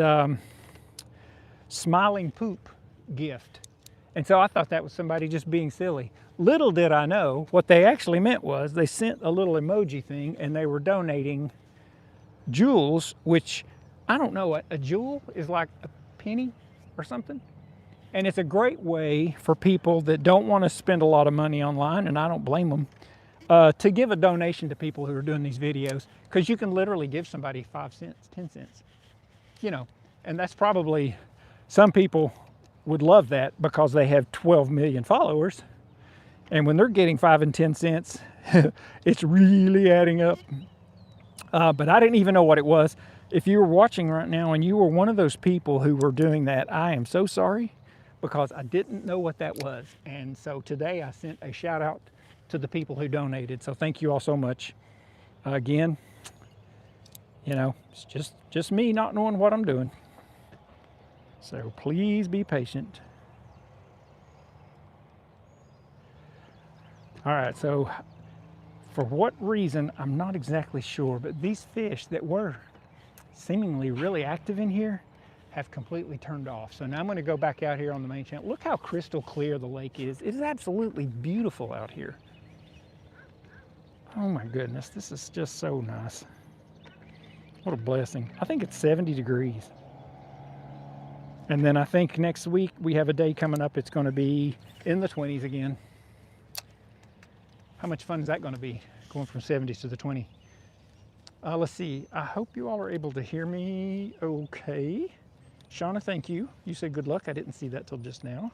smiling poop gift. And so I thought that was somebody just being silly. Little did I know what they actually meant was they sent a little emoji thing and they were donating jewels, which I don't know, a jewel is like a penny or something. And it's a great way for people that don't want to spend a lot of money online, and I don't blame them, to give a donation to people who are doing these videos, because you can literally give somebody 5 cents, 10 cents, you know, and that's probably, some people would love that because they have 12 million followers. And when they're getting 5 and 10 cents, it's really adding up. But I didn't even know what it was. If you were watching right now and you were one of those people who were doing that, I am so sorry, because I didn't know what that was. And so today I sent a shout out to the people who donated. So thank you all so much. Again, you know, it's just me not knowing what I'm doing. So please be patient. All right, so for what reason, I'm not exactly sure, but these fish that were seemingly really active in here, have completely turned off. So now I'm going to go back out here on the main channel. Look how crystal clear the lake is. It is absolutely beautiful out here. Oh my goodness, this is just so nice. What a blessing. I think it's 70 degrees. And then I think next week we have a day coming up, it's going to be in the 20s again. How much fun is that going to be, going from 70s to the 20s? Let's see, I hope you all are able to hear me okay. Shauna, thank you. You said good luck. I didn't see that till just now.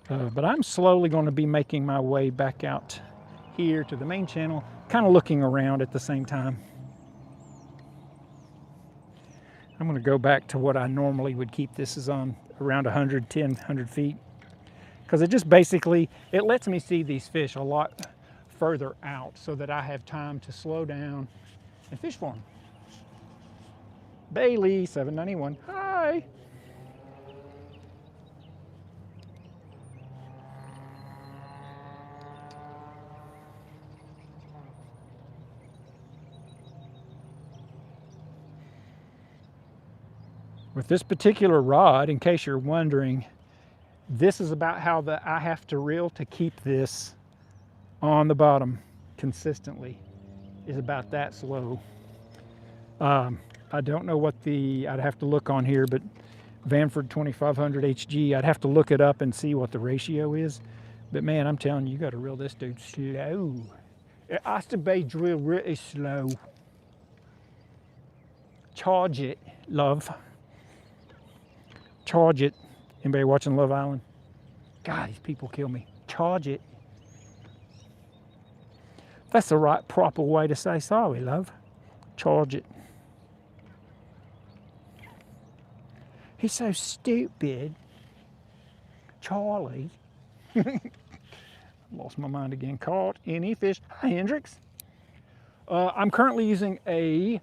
But I'm slowly going to be making my way back out here to the main channel, kind of looking around at the same time. I'm going to go back to what I normally would keep this is on, around 100 feet. Because it just basically, it lets me see these fish a lot further out so that I have time to slow down and fish for them. Bailey, 791, hi. With this particular rod, in case you're wondering, this is about how I have to reel to keep this on the bottom consistently, is about that slow. I don't know what I'd have to look on here, but Vanford 2500 HG, I'd have to look it up and see what the ratio is. But man, I'm telling you, you got to reel this dude slow. It has to be drilled really slow. Charge it, love. Charge it. Anybody watching Love Island? God, these people kill me. Charge it. That's the right, proper way to say sorry, love. Charge it. He's so stupid. Charlie. Lost my mind again. Caught any fish? Hi, Hendrix. I'm currently using a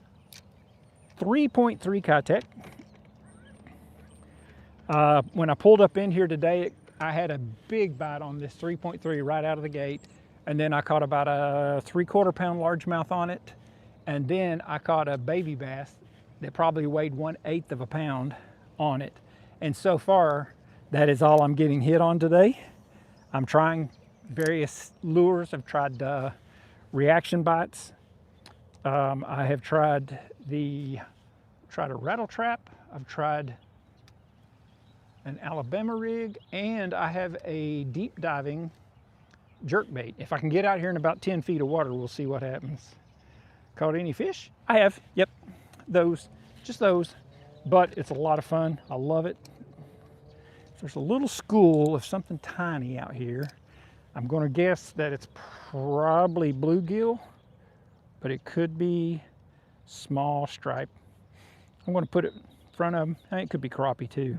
3.3 Keitech. When I pulled up in here today, I had a big bite on this 3.3 right out of the gate. And then I caught about a 3/4 pound largemouth on it. And then I caught a baby bass that probably weighed 1/8 of a pound on it. And so far, that is all I'm getting hit on today. I'm trying various lures. I've tried reaction bites. I have tried a rattle trap. I've tried an Alabama rig, and I have a deep diving jerkbait. If I can get out here in about 10 feet of water, we'll see what happens. Caught any fish? I have, yep, those, just those. But it's a lot of fun, I love it. There's a little school of something tiny out here. I'm gonna guess that it's probably bluegill, but it could be small stripe. I'm gonna put it in front of them. I think it could be crappie too.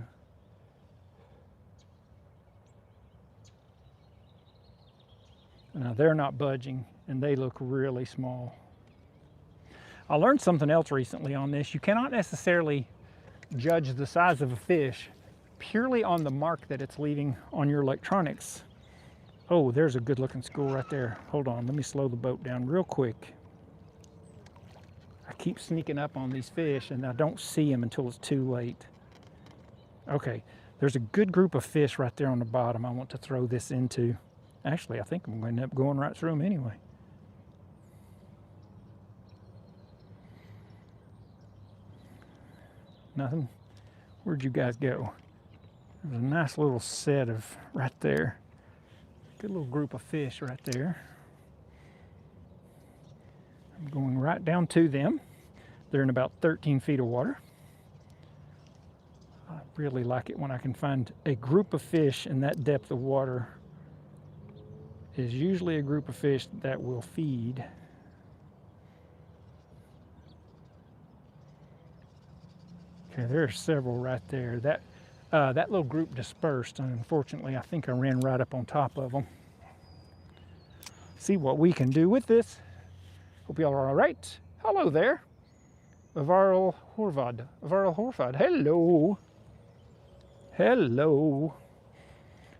Now they're not budging and they look really small. I learned something else recently on this. You cannot necessarily judge the size of a fish purely on the mark that it's leaving on your electronics. Oh, there's a good looking school right there. Hold on, let me slow the boat down real quick. I keep sneaking up on these fish and I don't see them until it's too late. Okay, there's a good group of fish right there on the bottom I want to throw this into. Actually, I think I'm going to end up going right through them anyway. Nothing? Where'd you guys go? There's a nice little set of right there. Good little group of fish right there. I'm going right down to them. They're in about 13 feet of water. I really like it when I can find a group of fish in that depth of water. Is usually a group of fish that will feed. Okay, there are several right there. That little group dispersed, and unfortunately I think I ran right up on top of them. See what we can do with this. Hope y'all are all right. Hello there. Avaril Horvad. Hello. Hello.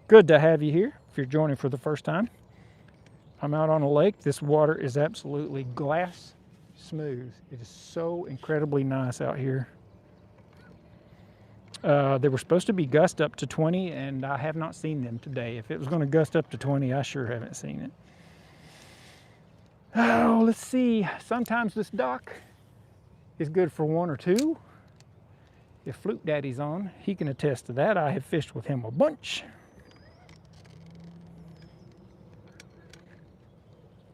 Good to have you here if you're joining for the first time. I'm out on a lake. This water is absolutely glass smooth. It is so incredibly nice out here. They were supposed to be gust up to 20, and I have not seen them today. If it was going to gust up to 20, I sure haven't seen it. Oh, let's see. Sometimes this dock is good for one or two. If Fluke Daddy's on, he can attest to that. I have fished with him a bunch.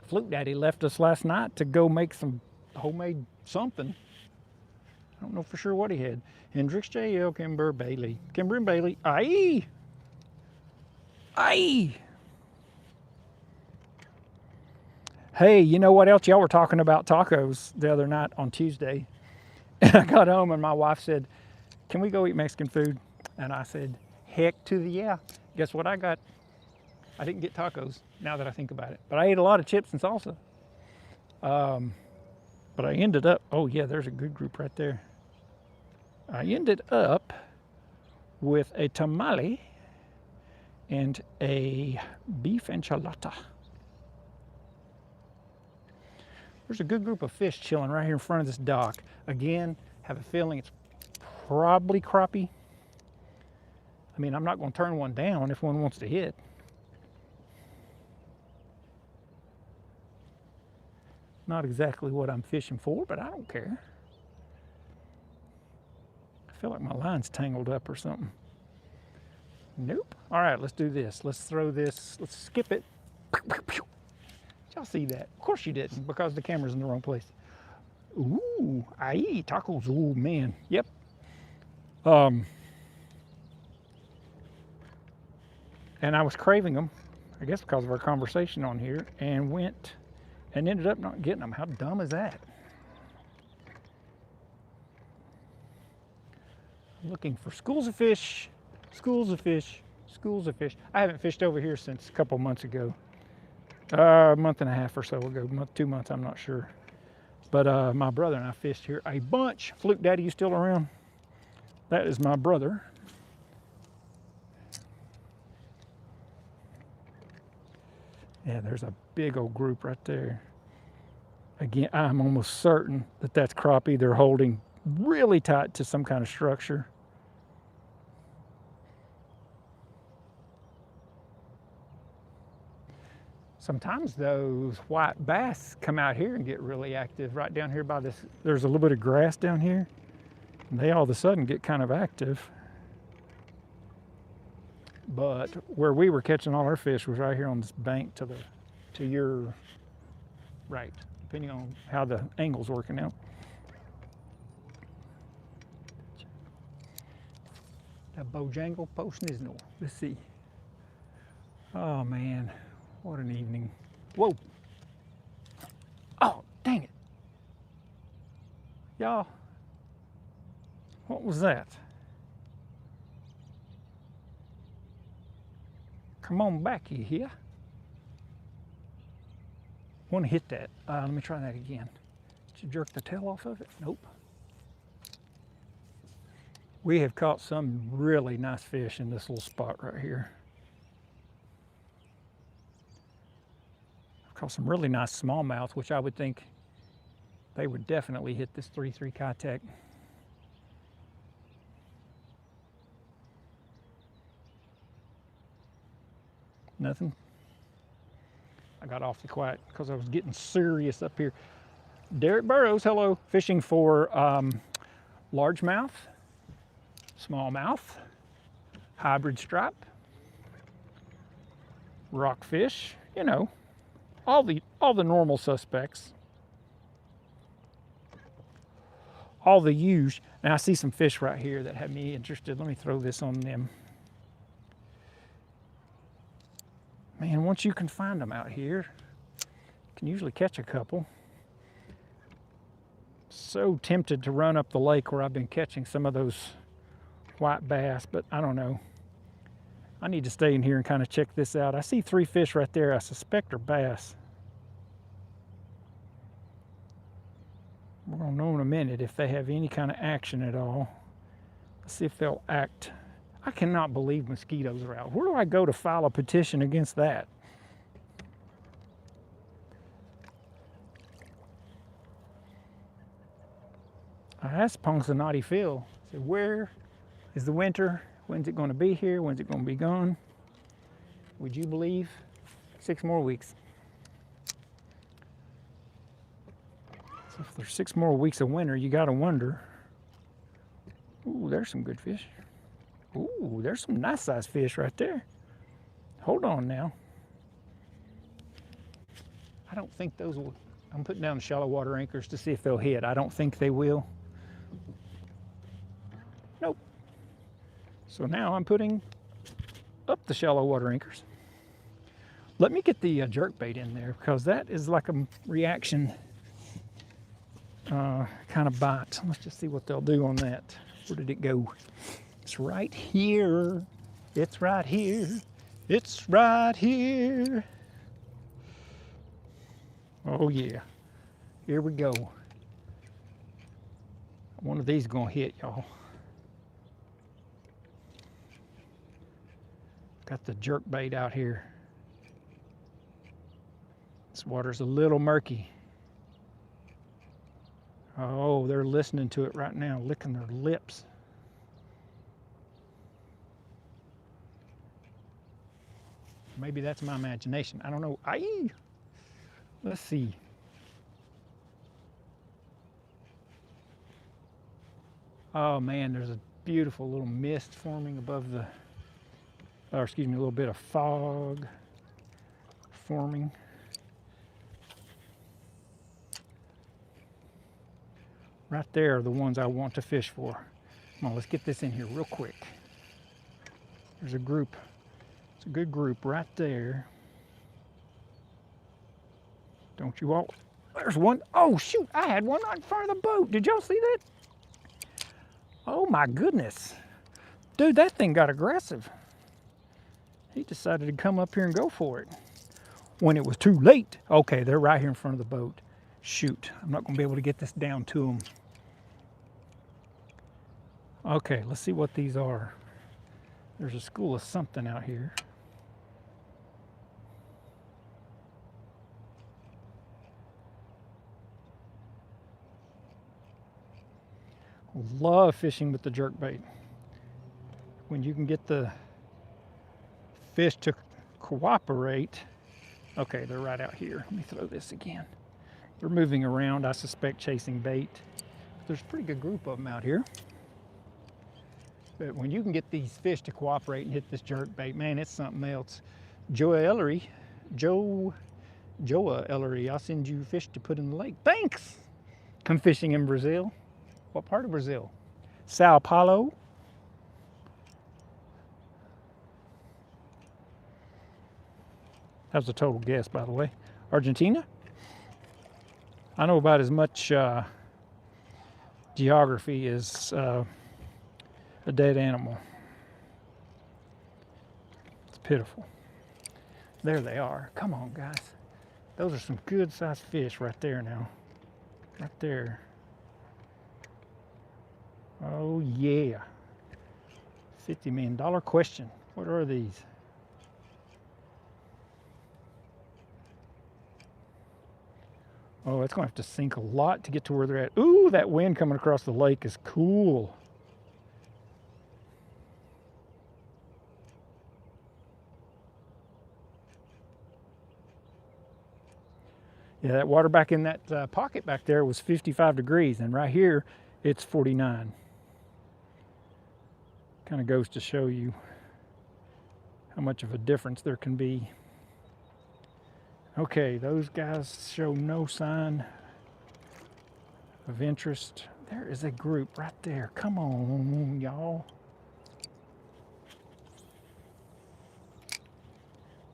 Fluke Daddy left us last night to go make some homemade something. I don't know for sure what he had. Hendricks JL, Kimber Bailey. Kimber and Bailey. Aye! Aye! Hey, you know what else? Y'all were talking about tacos the other night on Tuesday. And I got home and my wife said, can we go eat Mexican food? And I said, heck to the yeah. Guess what I got? I didn't get tacos, now that I think about it. But I ate a lot of chips and salsa. But I ended up, oh yeah, there's a good group right there. I ended up with a tamale and a beef enchilada. There's a good group of fish chilling right here in front of this dock. Again, have a feeling it's probably crappie. I mean, I'm not going to turn one down if one wants to hit. Not exactly what I'm fishing for, but I don't care. I feel like my line's tangled up or something. Nope. All right, let's do this. Let's throw this. Let's skip it. Did y'all see that? Of course you didn't, because the camera's in the wrong place. Ooh, aye, tacos. Ooh, man. Yep. And I was craving them, I guess because of our conversation on here, and went and ended up not getting them. How dumb is that? Looking for schools of fish, schools of fish, schools of fish. I haven't fished over here since a couple months ago. A month and a half or so ago, 2 months, I'm not sure. But my brother and I fished here a bunch. Fluke Daddy, you still around? That is my brother. Yeah, there's a big old group right there. Again, I'm almost certain that that's crappie. They're holding really tight to some kind of structure. Sometimes those white bass come out here and get really active right down here by this. There's a little bit of grass down here, and they all of a sudden get kind of active. But where we were catching all our fish was right here on this bank to your right, depending on how the angle's working out. That Bojangle Post Nisno. Let's see. Oh man, what an evening. Whoa. Oh, dang it. Y'all, what was that? Come on back, you hear? Want to hit that. Let me try that again. Did you jerk the tail off of it? Nope. We have caught some really nice fish in this little spot right here. I've caught some really nice smallmouth, which I would think they would definitely hit this 3-3 Keitech. Nothing. I got awfully quiet because I was getting serious up here. Derek Burrows, hello. Fishing for largemouth, smallmouth, hybrid stripe, rockfish, you know, all the normal suspects. All the usual. Now I see some fish right here that have me interested. Let me throw this on them. Man, once you can find them out here, you can usually catch a couple. So tempted to run up the lake where I've been catching some of those white bass, but I don't know. I need to stay in here and kind of check this out. I see 3 fish right there I suspect are bass. We're gonna know in a minute if they have any kind of action at all. Let's see if they'll act. I cannot believe mosquitoes are out. Where do I go to file a petition against that? I asked Ponsanati Phil, I said, where is the winter. When's it going to be here? When's it going to be gone? Would you believe? 6 more weeks. So if there's 6 more weeks of winter, you got to wonder. Ooh, there's some good fish. Ooh, there's some nice sized fish right there. Hold on now. I don't think those will. I'm putting down the shallow water anchors to see if they'll hit. I don't think they will. Nope. So now I'm putting up the shallow water anchors. Let me get the jerkbait in there because that is like a reaction kind of bite. Let's just see what they'll do on that. Where did it go? It's right here. It's right here. It's right here. Oh yeah. Here we go. One of these is gonna hit, y'all. Got the jerkbait out here. This water's a little murky. Oh, they're listening to it right now, licking their lips. Maybe that's my imagination. I don't know. Aye. Let's see. Oh man, there's a beautiful little mist forming above the, or excuse me, a little bit of fog forming. Right there are the ones I want to fish for. Come on, let's get this in here real quick. There's a group. It's a good group right there. Don't you all? There's one. Oh shoot, I had one right in front of the boat. Did y'all see that? Oh my goodness. Dude, that thing got aggressive. He decided to come up here and go for it. When it was too late. Okay, they're right here in front of the boat. Shoot, I'm not gonna be able to get this down to them. Okay, let's see what these are. There's a school of something out here. Love fishing with the jerkbait. When you can get the fish to cooperate. Okay, they're right out here. Let me throw this again. They're moving around, I suspect chasing bait. There's a pretty good group of them out here. But when you can get these fish to cooperate and hit this jerkbait, man, it's something else. Joa Ellery, I'll send you fish to put in the lake. Thanks! Come fishing in Brazil. What part of Brazil? Sao Paulo. That was a total guess, by the way. Argentina? I know about as much geography as a dead animal. It's pitiful. There they are. Come on, guys. Those are some good sized fish right there now. Right there. Oh yeah. $50 million question. What are these? Oh, it's going to have to sink a lot to get to where they're at. Ooh, that wind coming across the lake is cool. Yeah, that water back in that pocket back there was 55 degrees, and right here it's 49. Kind of goes to show you how much of a difference there can be. Okay, those guys show no sign of interest. There is a group right there. Come on, y'all.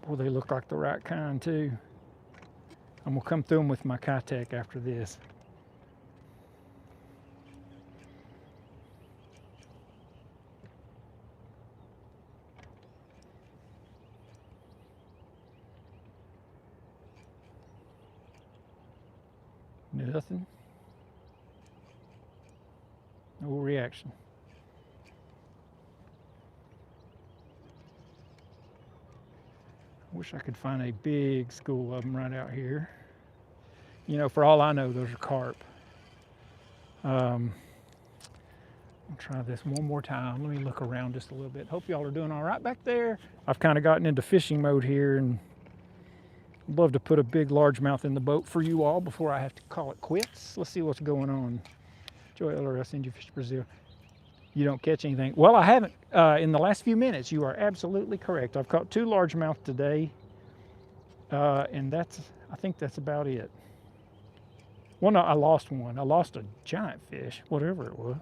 Boy, they look like the right kind too. I'm gonna come through them with my Keitech after this. Nothing. No reaction. I wish I could find a big school of them right out here. You know, for all I know, those are carp. I'll try this one more time. Let me look around just a little bit. Hope y'all are doing all right back there. I've kind of gotten into fishing mode here, and I'd love to put a big largemouth in the boat for you all before I have to call it quits. Let's see what's going on. Joy Eller, I send you fish to Brazil. You don't catch anything. Well, I haven't in the last few minutes. You are absolutely correct. I've caught 2 largemouth today, and I think that's about it. Well, no, I lost one. I lost a giant fish, whatever it was.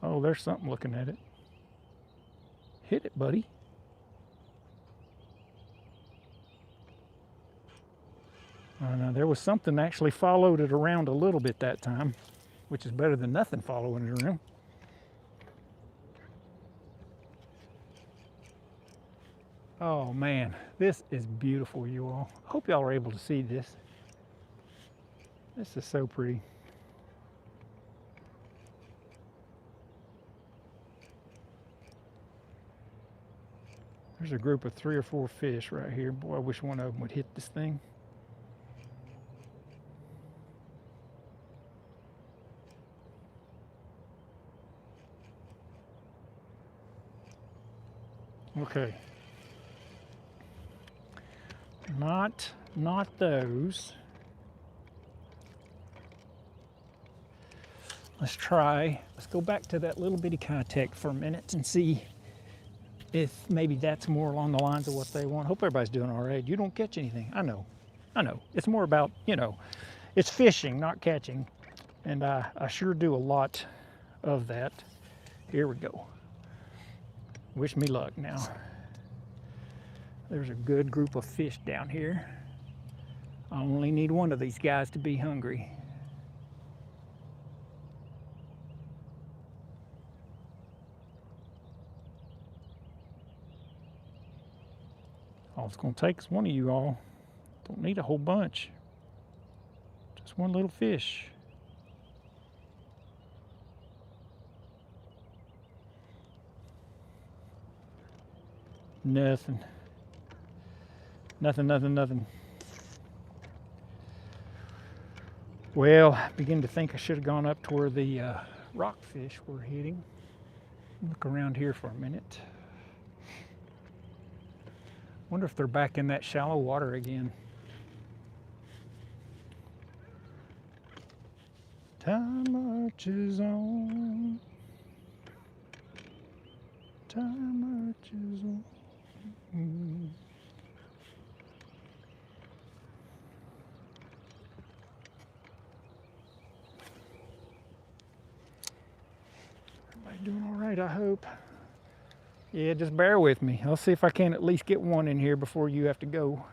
Oh, there's something looking at it. Hit it, buddy. No, there was something actually followed it around a little bit that time, which is better than nothing following it around. Oh man, this is beautiful, you all. Hope y'all are able to see this. This is so pretty. There's a group of 3 or 4 fish right here. Boy, I wish one of them would hit this thing. Okay. Not those. Let's go back to that little bitty Kitech for a minute and see if maybe that's more along the lines of what they want. Hope everybody's doing all right. You don't catch anything. I know. It's more about, it's fishing, not catching. And I sure do a lot of that. Here we go. Wish me luck now. There's a good group of fish down here. I only need one of these guys to be hungry. All it's going to take is one of you all. Don't need a whole bunch. Just one little fish. Nothing. Nothing. Well, I begin to think I should have gone up to where the rockfish were hitting. Look around here for a minute. Wonder if they're back in that shallow water again. Time marches on. Time marches on. Everybody doing all right, I hope. Yeah, just bear with me. I'll see if I can at least get one in here before you have to go.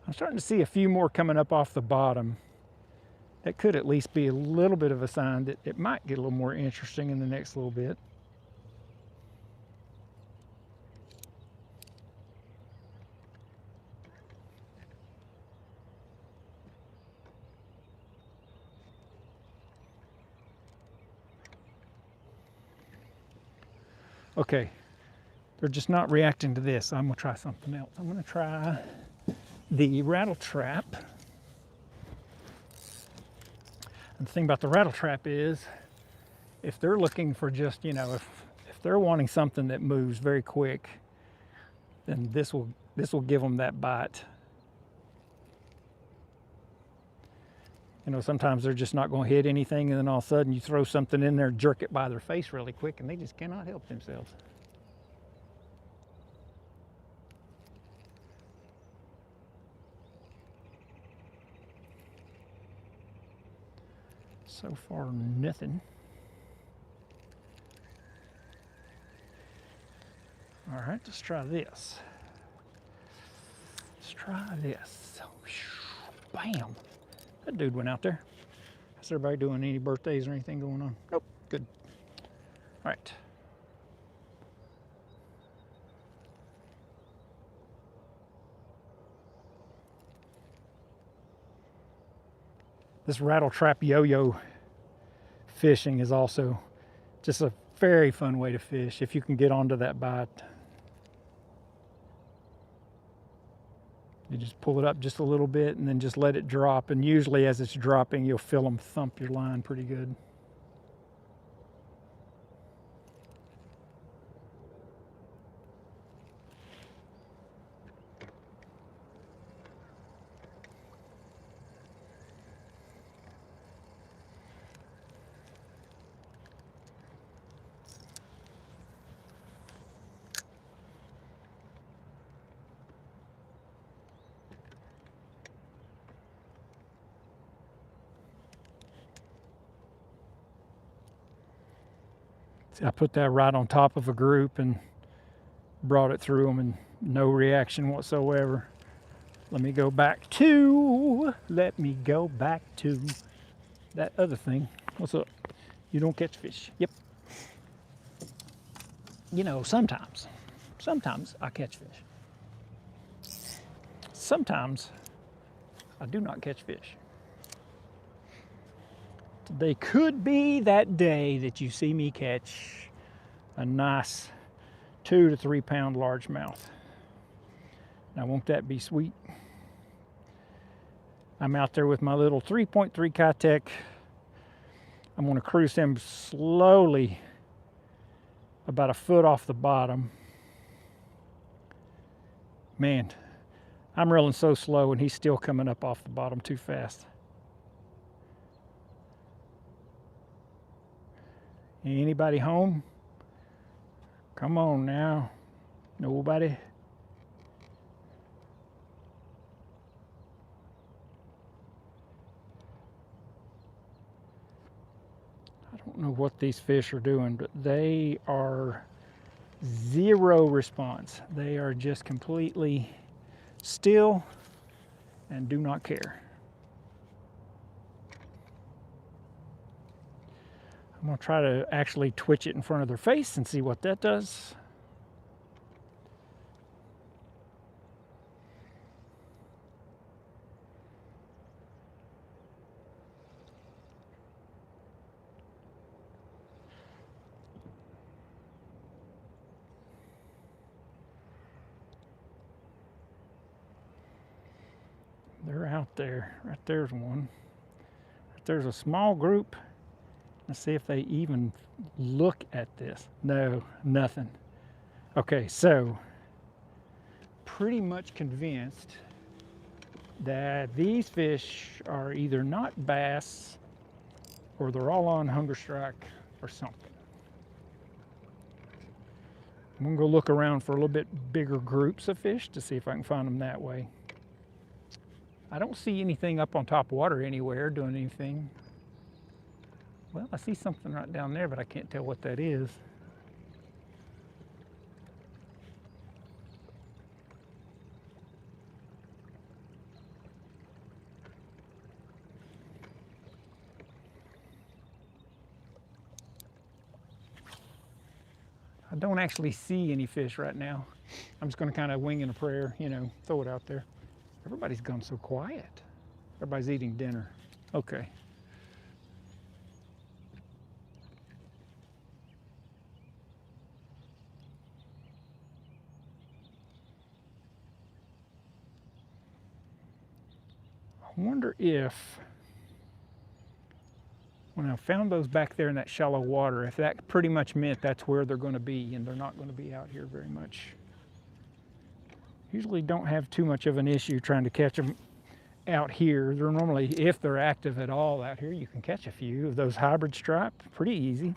I'm starting to see a few more coming up off the bottom. That could at least be a little bit of a sign that it might get a little more interesting in the next little bit. Okay, they're just not reacting to this. I'm gonna try something else. I'm gonna try the rattle trap. And the thing about the rattle trap is, if they're looking for just, if they're wanting something that moves very quick, then this will give them that bite. Sometimes they're just not going to hit anything, and then all of a sudden you throw something in there, jerk it by their face really quick, and they just cannot help themselves. So far, nothing. All right, let's try this. Bam. That dude went out there. How's everybody doing? Any birthdays or anything going on? Nope. Good. All right. This rattle trap yo-yo fishing is also just a Very fun way to fish if you can get onto that bite. You just pull it up just a little bit and then just let it drop. And usually as it's dropping, you'll feel them thump your line pretty good. See, I put that right on top of a group and brought it through them and no reaction whatsoever. Let me go back to that other thing. What's up? You don't catch fish. Yep. You know, sometimes I catch fish. Sometimes I do not catch fish. Today could be that day that you see me catch a nice 2 to 3 pound largemouth. Now, won't that be sweet? I'm out there with my little 3.3 Keitech. I'm going to cruise him slowly about a foot off the bottom. Man, I'm reeling so slow and he's still coming up off the bottom too fast. Anybody home? Come on now. Nobody? I don't know what these fish are doing, but they are zero response. They are just completely still and do not care. I'm going to try to actually twitch it in front of their face and see what that does. They're out there. Right there's one. Right there's a small group. Let's see if they even look at this. No, nothing. Okay, so pretty much convinced that these fish are either not bass or they're all on hunger strike or something. I'm gonna go look around for a little bit bigger groups of fish to see if I can find them that way. I don't see anything up on top water anywhere doing anything. Well, I see something right down there, but I can't tell what that is. I don't actually see any fish right now. I'm just going to kind of wing in a prayer, you know, throw it out there. Everybody's gone so quiet. Everybody's eating dinner. Okay. I wonder if, when I found those back there in that shallow water, if that pretty much meant that's where they're going to be and they're not going to be out here very much. Usually don't have too much of an issue trying to catch them out here. They're normally, if they're active at all out here, you can catch a few of those hybrid stripe pretty easy.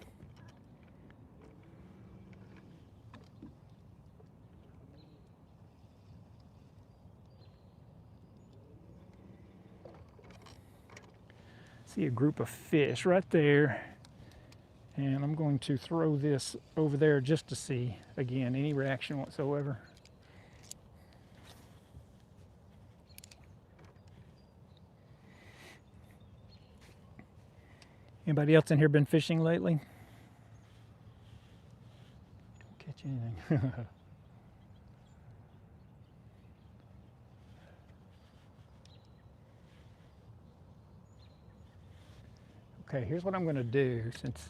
See a group of fish right there, and I'm going to throw this over there just to see, again, any reaction whatsoever. Anybody else in here been fishing lately? Don't catch anything. Okay, here's what I'm going to do. Since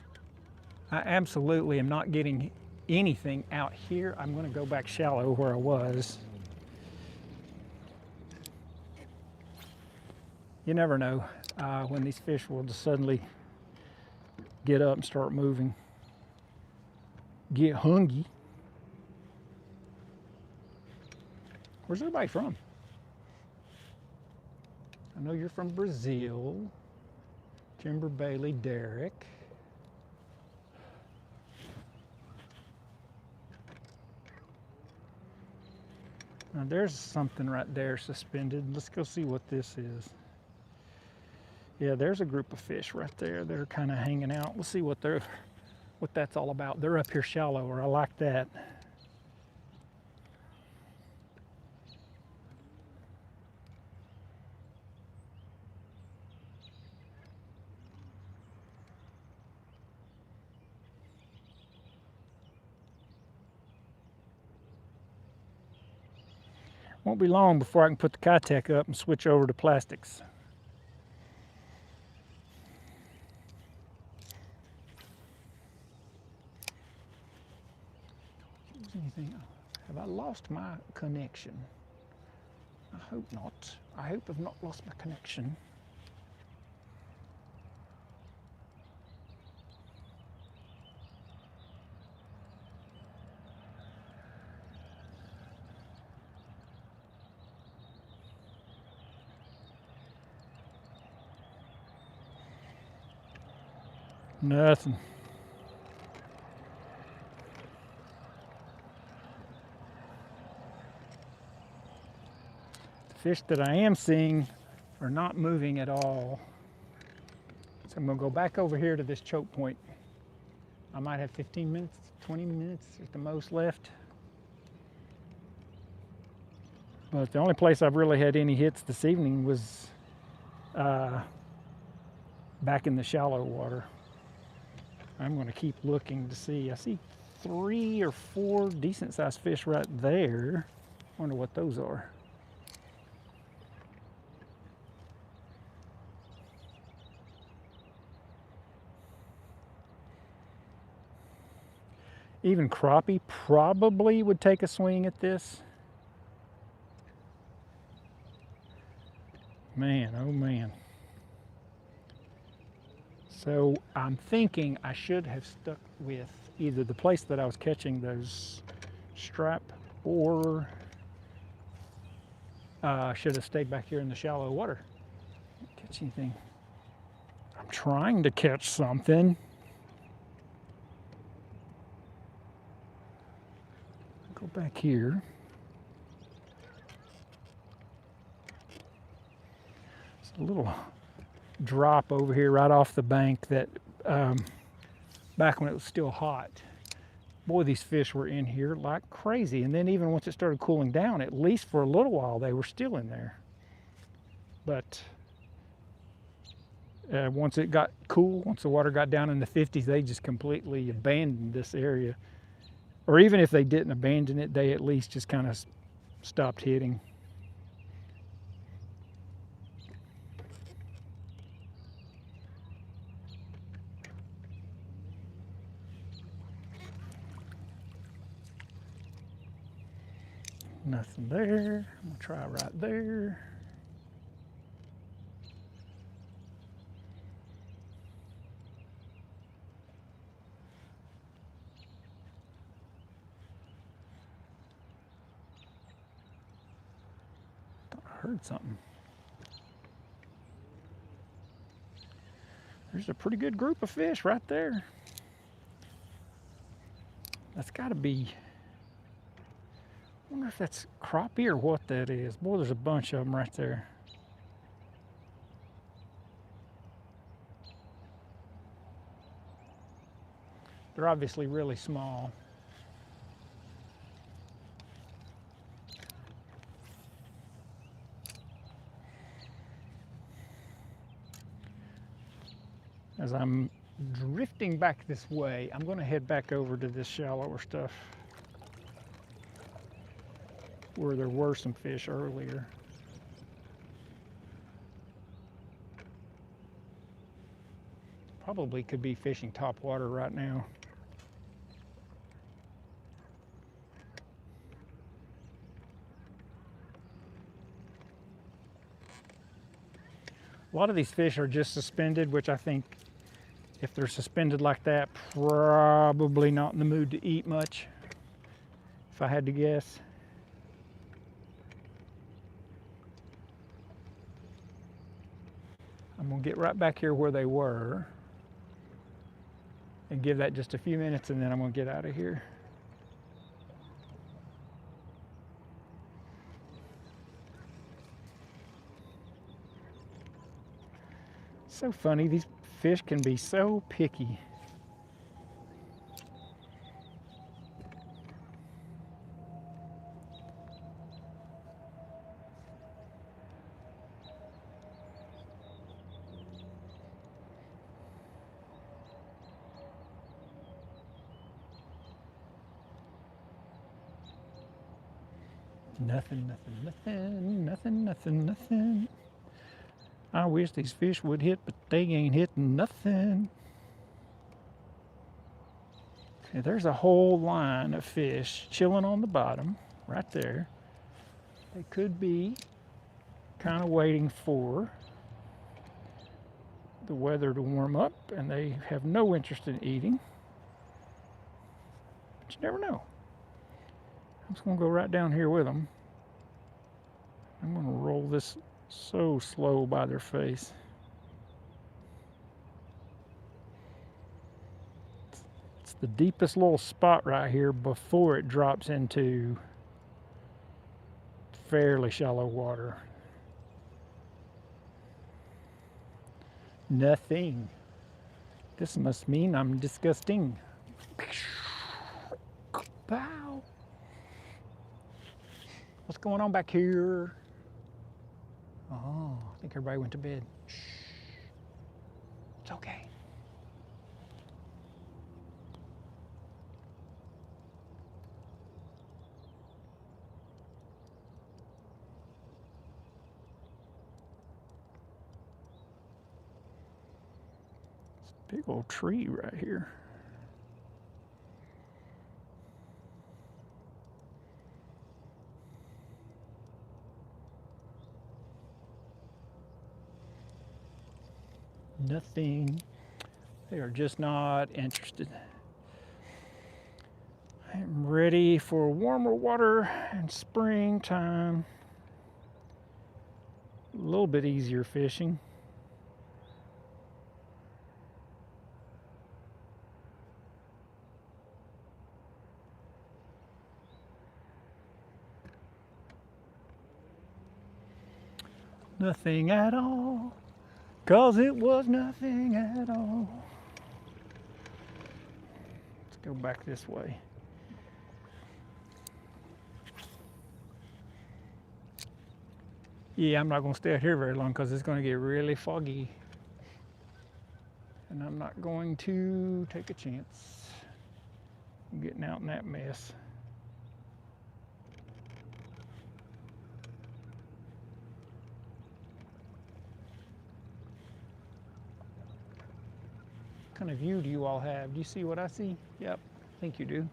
I absolutely am not getting anything out here. I'm going to go back shallow where I was. You never know when these fish will just suddenly get up and start moving. Get hungry. Where's everybody from? I know you're from Brazil. Timber Bailey, Derek. Now there's something right there suspended. Let's go see what this is. Yeah, there's a group of fish right there. They're kind of hanging out. We'll see what that's all about. They're up here shallower. I like that. Won't be long before I can put the Keitech up and switch over to plastics. Anything? Have I lost my connection? I hope not. I hope I've not lost my connection. Nothing. The fish that I am seeing are not moving at all. So I'm going to go back over here to this choke point. I might have 15 minutes, 20 minutes at the most left. But the only place I've really had any hits this evening was back in the shallow water. I'm going to keep looking to see. I see 3 or 4 decent sized fish right there. Wonder what those are. Even crappie probably would take a swing at this. Man, oh man. So I'm thinking I should have stuck with either the place that I was catching those strap, or should have stayed back here in the shallow water. Can't catch anything. I'm trying to catch something. Go back here. It's a little drop over here right off the bank that back when it was still hot. Boy, these fish were in here like crazy. And then even once it started cooling down, at least for a little while, they were still in there. But once it got cool, once the water got down in the 50s, they just completely abandoned this area. Or even if they didn't abandon it, they at least just kind of stopped hitting. Nothing there. I'm gonna try right there. I heard something. There's a pretty good group of fish right there. That's got to be, I wonder if that's crappie or what that is. Boy, there's a bunch of them right there. They're obviously really small. As I'm drifting back this way, I'm going to head back over to this shallower stuff where there were some fish earlier. Probably could be fishing top water right now. A lot of these fish are just suspended, which I think if they're suspended like that, probably not in the mood to eat much, if I had to guess. I'm gonna get right back here where they were and give that just a few minutes, and then I'm gonna get out of here. So funny, these fish can be so picky. Nothing, nothing, nothing, nothing, nothing, nothing. I wish these fish would hit, but they ain't hitting nothing. Okay, there's a whole line of fish chilling on the bottom, right there. They could be kind of waiting for the weather to warm up, and they have no interest in eating. But you never know. I'm just gonna go right down here with them. I'm gonna roll this so slow by their face. It's the deepest little spot right here before it drops into fairly shallow water. Nothing. This must mean I'm disgusting. Pow. What's going on back here? Oh, I think everybody went to bed. Shh. It's okay. It's a big old tree right here. Nothing. They are just not interested. I'm ready for warmer water and springtime. A little bit easier fishing. Nothing at all. 'Cause it was nothing at all. Let's go back this way. Yeah, I'm not gonna stay out here very long because it's gonna get really foggy. And I'm not going to take a chance getting out in that mess. What kind of view do you all have? Do you see what I see? Yep, I think you do.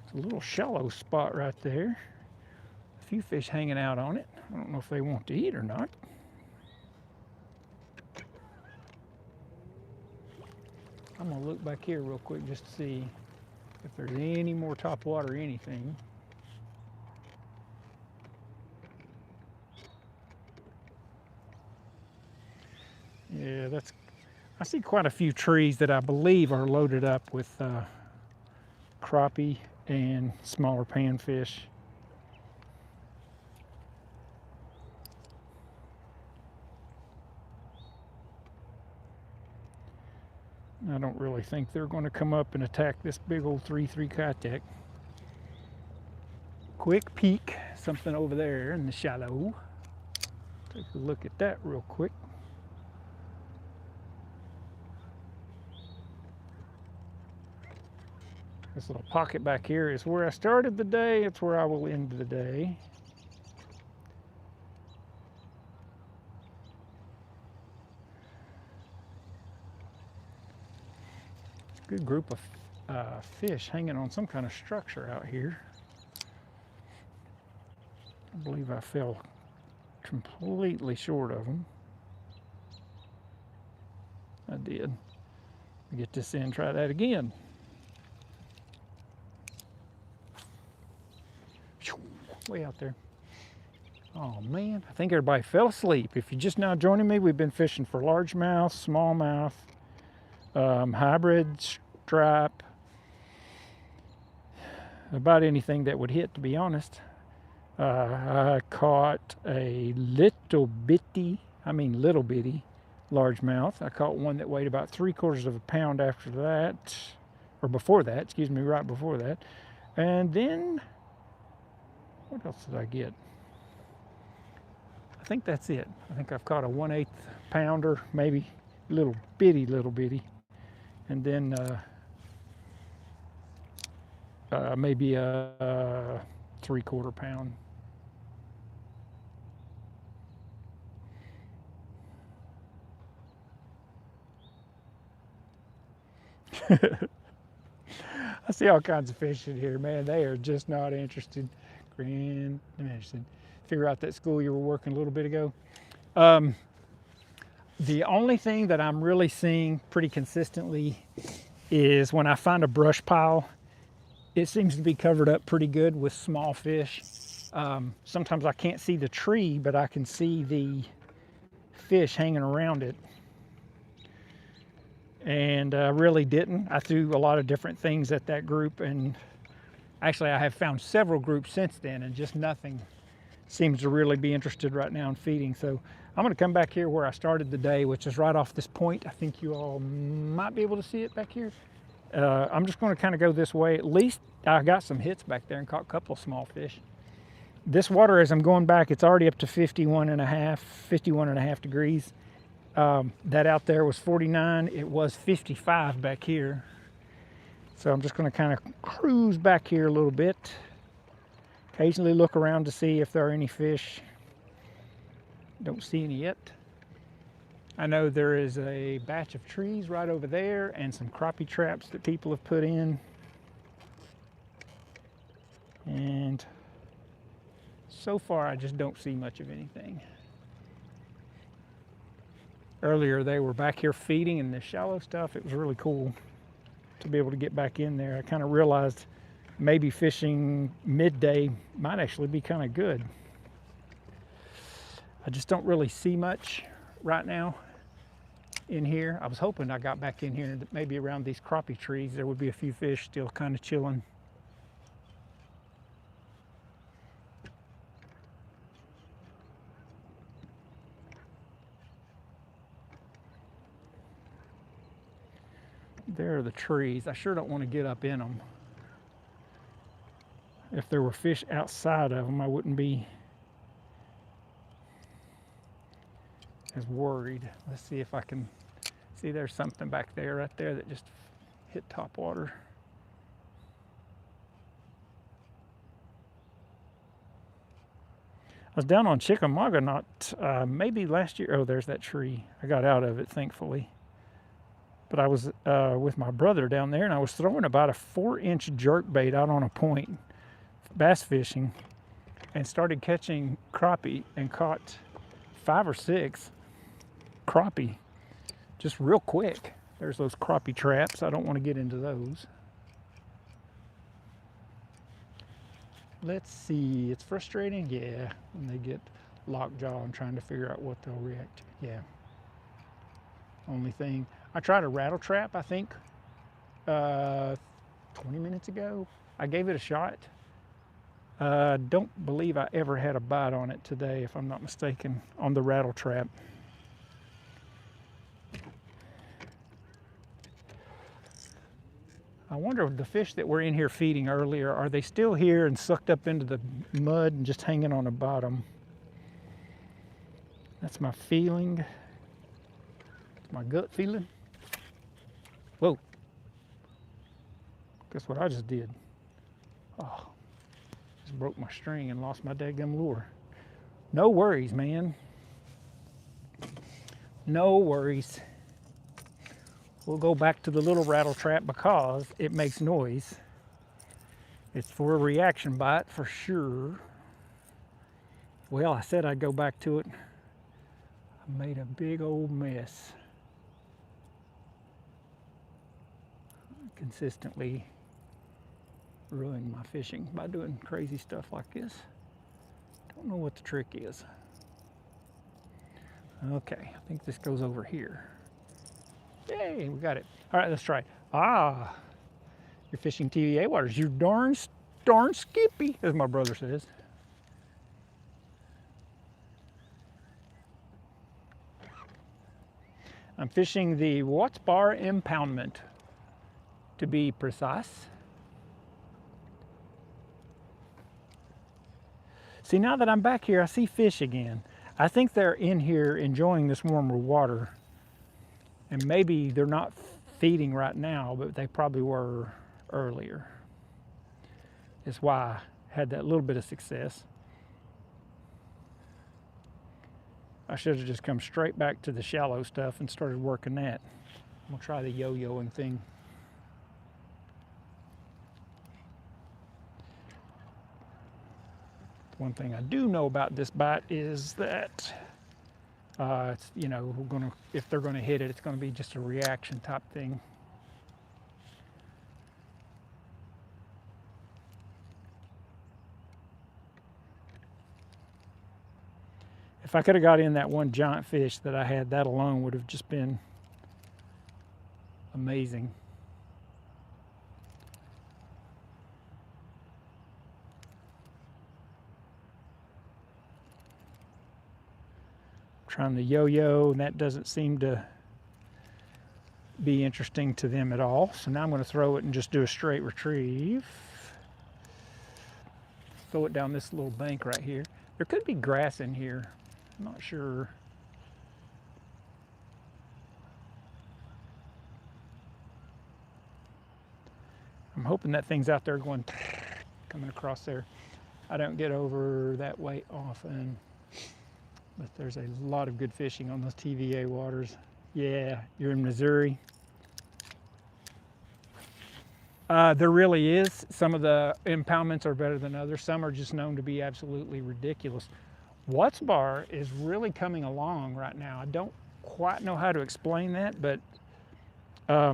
It's a little shallow spot right there. A few fish hanging out on it. I don't know if they want to eat or not. I'm gonna look back here real quick just to see if there's any more top water or anything. Yeah, I see quite a few trees that I believe are loaded up with crappie and smaller panfish. I don't really think they're going to come up and attack this big old 3-3 Keitech. Quick peek, something over there in the shallow. Take a look at that real quick. This little pocket back here is where I started the day. It's where I will end the day. It's a good group of fish hanging on some kind of structure out here. I believe I fell completely short of them. I did. Get this in, try that again. Way out there. Oh man, I think everybody fell asleep. If you're just now joining me, we've been fishing for largemouth, smallmouth, hybrid, stripe, about anything that would hit, to be honest. I caught a little bitty largemouth. I caught one that weighed about 3/4 of a pound after that, or before that, excuse me, right before that. And then, what else did I get? I think that's it. I think I've caught a 1/8 pounder, maybe little bitty. And then maybe a 3/4 pound. I see all kinds of fish in here, man. They are just not interested. Grand dimension. Figure out that school you were working a little bit ago. The only thing that I'm really seeing pretty consistently is when I find a brush pile, it seems to be covered up pretty good with small fish. Sometimes I can't see the tree, but I can see the fish hanging around it. And I really didn't. I threw a lot of different things at that group, and actually I have found several groups since then, and just nothing seems to really be interested right now in feeding. So I'm going to come back here where I started the day, which is right off this point. I think you all might be able to see it back here. I'm just going to kind of go this way. At least I got some hits back there and caught a couple of small fish. This water, as I'm going back, it's already up to 51 and a half degrees. That out there was 49. It was 55 back here. So I'm just going to kind of cruise back here a little bit. Occasionally look around to see if there are any fish. Don't see any yet. I know there is a batch of trees right over there and some crappie traps that people have put in. And so far I just don't see much of anything. Earlier they were back here feeding in the shallow stuff. It was really cool to be able to get back in there. I kind of realized maybe fishing midday might actually be kind of good. I just don't really see much right now in here. I was hoping I got back in here that maybe around these crappie trees there would be a few fish still kind of chilling. There are the trees. I sure don't want to get up in them. If there were fish outside of them, I wouldn't be as worried. Let's see if I can see. There's something back there, right there, that just hit top water. I was down on Chickamauga maybe last year. Oh, there's that tree. I got out of it, thankfully. But I was with my brother down there, and I was throwing about a 4-inch jerkbait out on a point, bass fishing, and started catching crappie, and caught 5 or 6 crappie just real quick. There's those crappie traps. I don't want to get into those. Let's see. It's frustrating, yeah, when they get lockjaw and trying to figure out what they'll react to. Yeah. Only thing, I tried a rattle trap, I think 20 minutes ago. I gave it a shot. Don't believe I ever had a bite on it today, if I'm not mistaken, on the rattle trap. I wonder if the fish that were in here feeding earlier, are they still here and sucked up into the mud and just hanging on the bottom? That's my feeling. My gut feeling. Whoa. Guess what I just did? Oh, just broke my string and lost my dadgum lure. No worries, man. No worries. We'll go back to the little rattle trap because it makes noise. It's for a reaction bite for sure. Well, I said I'd go back to it. I made a big old mess. Consistently ruining my fishing by doing crazy stuff like this. Don't know what the trick is. Okay, I think this goes over here. Yay, we got it. All right, let's try it. Ah, you're fishing TVA waters. You're darn skippy, as my brother says. I'm fishing the Watts Bar impoundment, to be precise. See, now that I'm back here, I see fish again. I think they're in here enjoying this warmer water. And maybe they're not feeding right now, but they probably were earlier. That's why I had that little bit of success. I should have just come straight back to the shallow stuff and started working that. I'm gonna try the yo-yoing thing. One thing I do know about this bite is that it's, you know, if they're gonna hit it, it's gonna be just a reaction type thing. If I could have got in that one giant fish that I had, that alone would have just been amazing. Trying the yo-yo, and that doesn't seem to be interesting to them at all. So now I'm going to throw it and just do a straight retrieve. Throw it down this little bank right here. There could be grass in here. I'm not sure. I'm hoping that thing's out there going, coming across there. I don't get over that way often. But there's a lot of good fishing on those TVA waters. Yeah, you're in Missouri. There really is. Some of the impoundments are better than others. Some are just known to be absolutely ridiculous. Watts Bar is really coming along right now. I don't quite know how to explain that, but a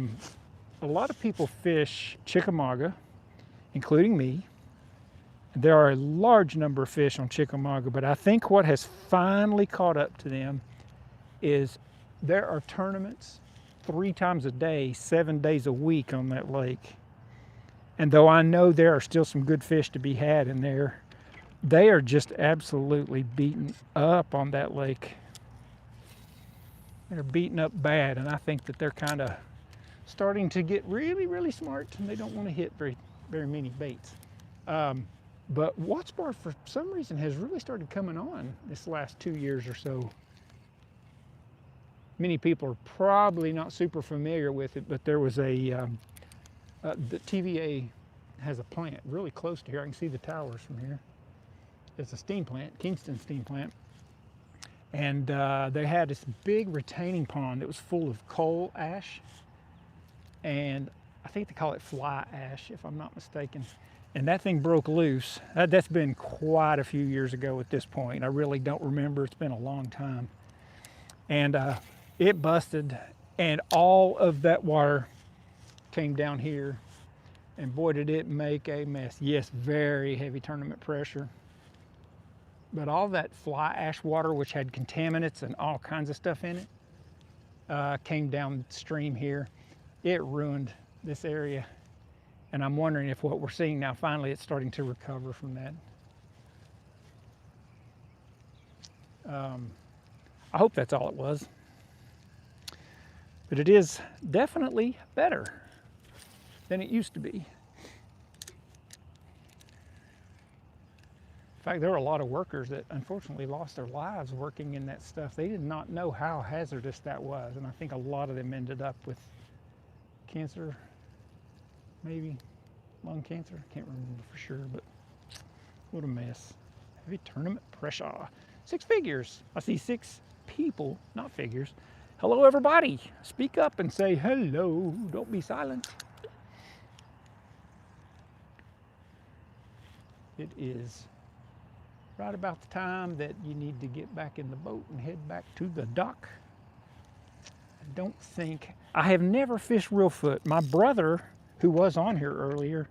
lot of people fish Chickamauga, including me. There are a large number of fish on Chickamauga, but I think what has finally caught up to them is there are tournaments 3 times a day, 7 days a week on that lake. And though I know there are still some good fish to be had in there, they are just absolutely beaten up on that lake. They're beaten up bad, and I think that they're kind of starting to get really, really smart, and they don't want to hit very many baits. But Watts Bar, for some reason, has really started coming on this last 2 years or so. Many people are probably not super familiar with it, but there was the TVA has a plant really close to here. I can see the towers from here. It's a steam plant, Kingston steam plant. And they had this big retaining pond that was full of coal ash. And I think they call it fly ash, if I'm not mistaken. And that thing broke loose. That's been quite a few years ago at this point. I really don't remember. It's been a long time. And it busted, and all of that water came down here. And boy, did it make a mess. Yes, very heavy tournament pressure. But all that fly ash water, which had contaminants and all kinds of stuff in it, came downstream here. It ruined this area. And I'm wondering if what we're seeing now, finally, it's starting to recover from that. I hope that's all it was. But it is definitely better than it used to be. In fact, there were a lot of workers that unfortunately lost their lives working in that stuff. They did not know how hazardous that was, and I think a lot of them ended up with cancer, maybe lung cancer. I can't remember for sure, but what a mess. Heavy tournament pressure. 6 figures. I see 6 people, not figures. Hello, everybody. Speak up and say hello. Don't be silent. It is right about the time that you need to get back in the boat and head back to the dock. I don't think, I have never fished Reelfoot. My brother, who was on here earlier,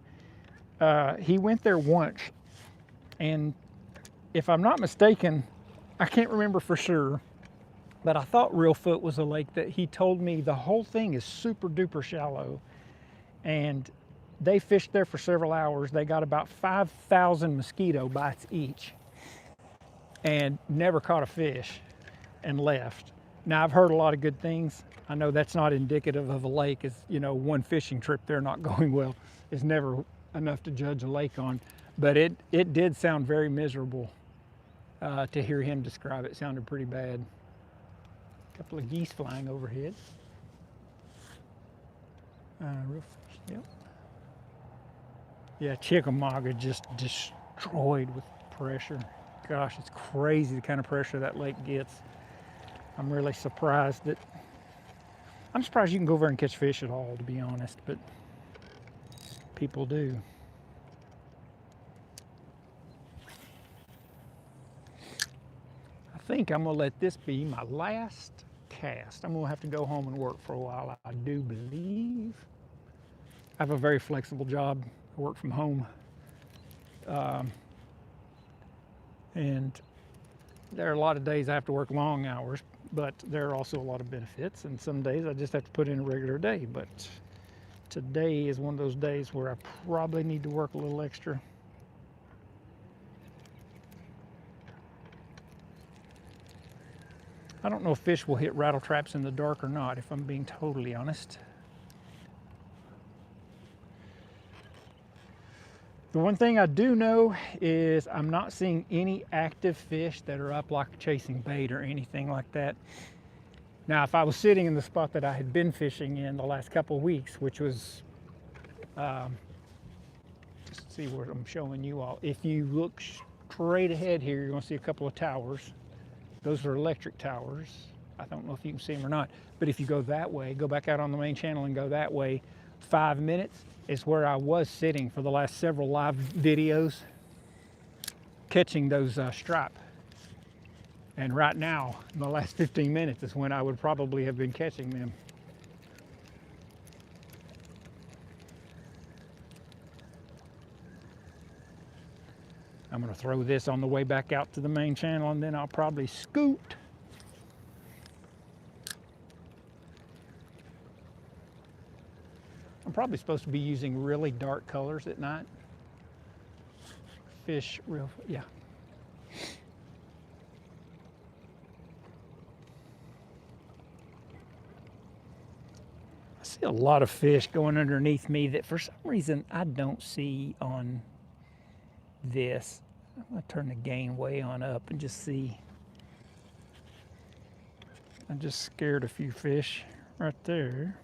he went there once, and if I'm not mistaken, I can't remember for sure, but I thought Reelfoot was a lake that he told me the whole thing is super duper shallow, and they fished there for several hours. They got about 5,000 mosquito bites each and never caught a fish and left. Now, I've heard a lot of good things. I know that's not indicative of a lake. It's, you know, one fishing trip there not going well is never enough to judge a lake on, but it did sound very miserable to hear him describe it. It sounded pretty bad. A couple of geese flying overhead. Real fish, yep. Yeah, Chickamauga just destroyed with pressure. Gosh, it's crazy the kind of pressure that lake gets. I'm really surprised that, I'm surprised you can go over and catch fish at all, to be honest, but people do. I think I'm gonna let this be my last cast. I'm gonna have to go home and work for a while, I do believe. I have a very flexible job. I work from home. And there are a lot of days I have to work long hours, but there are also a lot of benefits, and some days I just have to put in a regular day. But today is one of those days where I probably need to work a little extra. I don't know if fish will hit rattle traps in the dark or not, if I'm being totally honest. The one thing I do know is I'm not seeing any active fish that are up like chasing bait or anything like that. Now, if I was sitting in the spot that I had been fishing in the last couple of weeks, which was, just see what I'm showing you all. If you look straight ahead here, you're gonna see a couple of towers. Those are electric towers. I don't know if you can see them or not, but if you go that way, go back out on the main channel and go that way, 5 minutes is where I was sitting for the last several live videos catching those stripe. And right now, in the last 15 minutes is when I would probably have been catching them. I'm gonna throw this on the way back out to the main channel, and then I'll probably scoot. I'm probably supposed to be using really dark colors at night. Fish, real, yeah. I see a lot of fish going underneath me that for some reason I don't see on this. I'm gonna turn the gain way on up and just see. I just scared a few fish right there.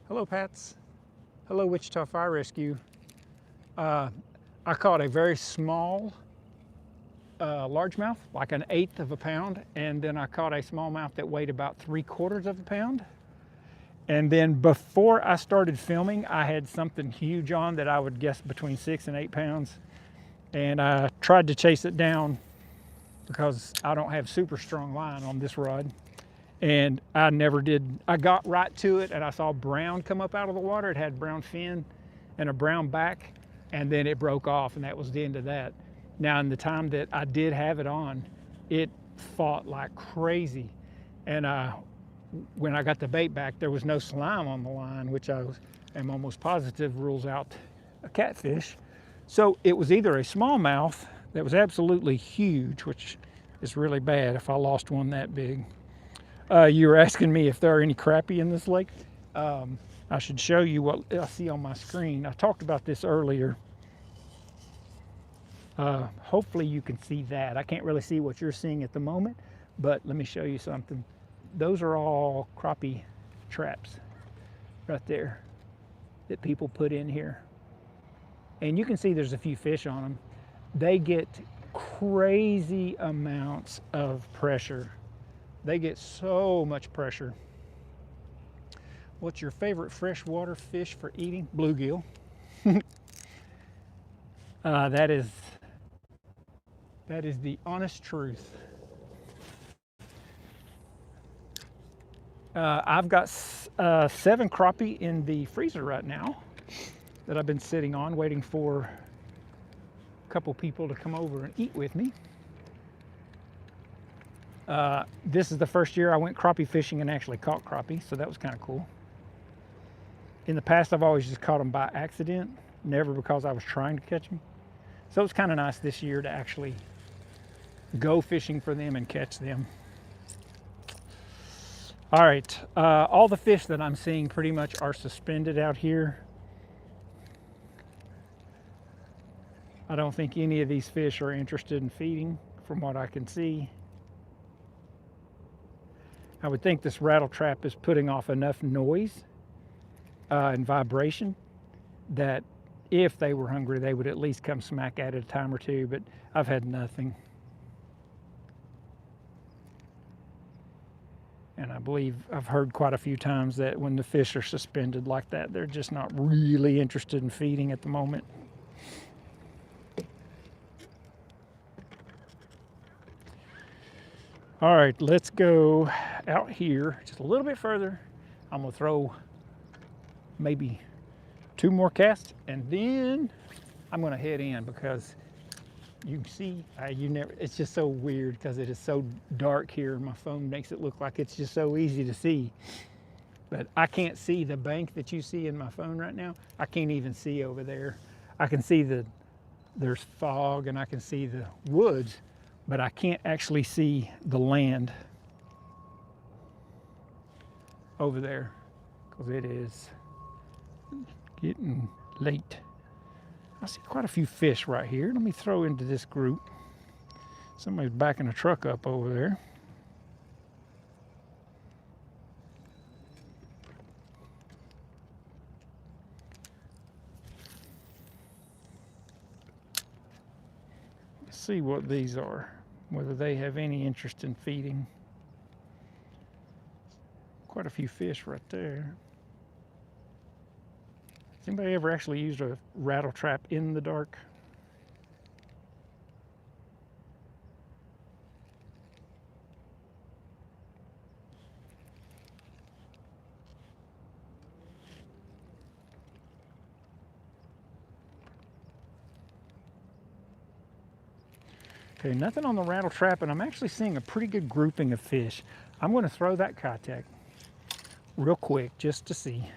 Hello, Pats. Hello, Wichita Fire Rescue. I caught a very small largemouth, like 1/8 of a pound, and then I caught a smallmouth that weighed about 3/4 of a pound. And then before I started filming, I had something huge on that I would guess between 6 and 8 pounds. And I tried to chase it down because I don't have super strong line on this rod. And I never did. I got right to it and I saw brown come up out of the water. It had brown fin and a brown back, and then it broke off, and that was the end of that. Now, in the time that I did have it on, it fought like crazy. And when I got the bait back, there was no slime on the line, which I am almost positive rules out a catfish. So it was either a smallmouth that was absolutely huge, which is really bad if I lost one that big. You were asking me if there are any crappie in this lake. I should show you what I see on my screen. I talked about this earlier. Hopefully you can see that. I can't really see what you're seeing at the moment, but let me show you something. Those are all crappie traps right there that people put in here. And you can see there's a few fish on them. They get crazy amounts of pressure. They get so much pressure. What's your favorite freshwater fish for eating? Bluegill. That is the honest truth. I've got 7 crappie in the freezer right now that I've been sitting on, waiting for a couple people to come over and eat with me. This is the first year I went crappie fishing and actually caught crappie, so that was kind of cool. In the past, I've always just caught them by accident, never because I was trying to catch them. So it's kind of nice this year to actually go fishing for them and catch them. All right, all the fish that I'm seeing pretty much are suspended out here. I don't think any of these fish are interested in feeding from what I can see. I would think this rattle trap is putting off enough noise and vibration that if they were hungry, they would at least come smack at it a time or two, but I've had nothing. And I believe I've heard quite a few times that when the fish are suspended like that, they're just not really interested in feeding at the moment. All right, let's go out here just a little bit further. I'm gonna throw maybe 2 more casts and then I'm gonna head in because you see, it's just so weird because it is so dark here. My phone makes it look like it's just so easy to see. But I can't see the bank that you see in my phone right now. I can't even see over there. I can see there's fog and I can see the woods, but I can't actually see the land over there because it is getting late. I see quite a few fish right here. Let me throw into this group. Somebody's backing a truck up over there. Let's see what these are, whether they have any interest in feeding. Quite a few fish right there. Has anybody ever actually used a rattle trap in the dark? Okay, nothing on the rattle trap, and I'm actually seeing a pretty good grouping of fish. I'm going to throw that Keitech real quick just to see.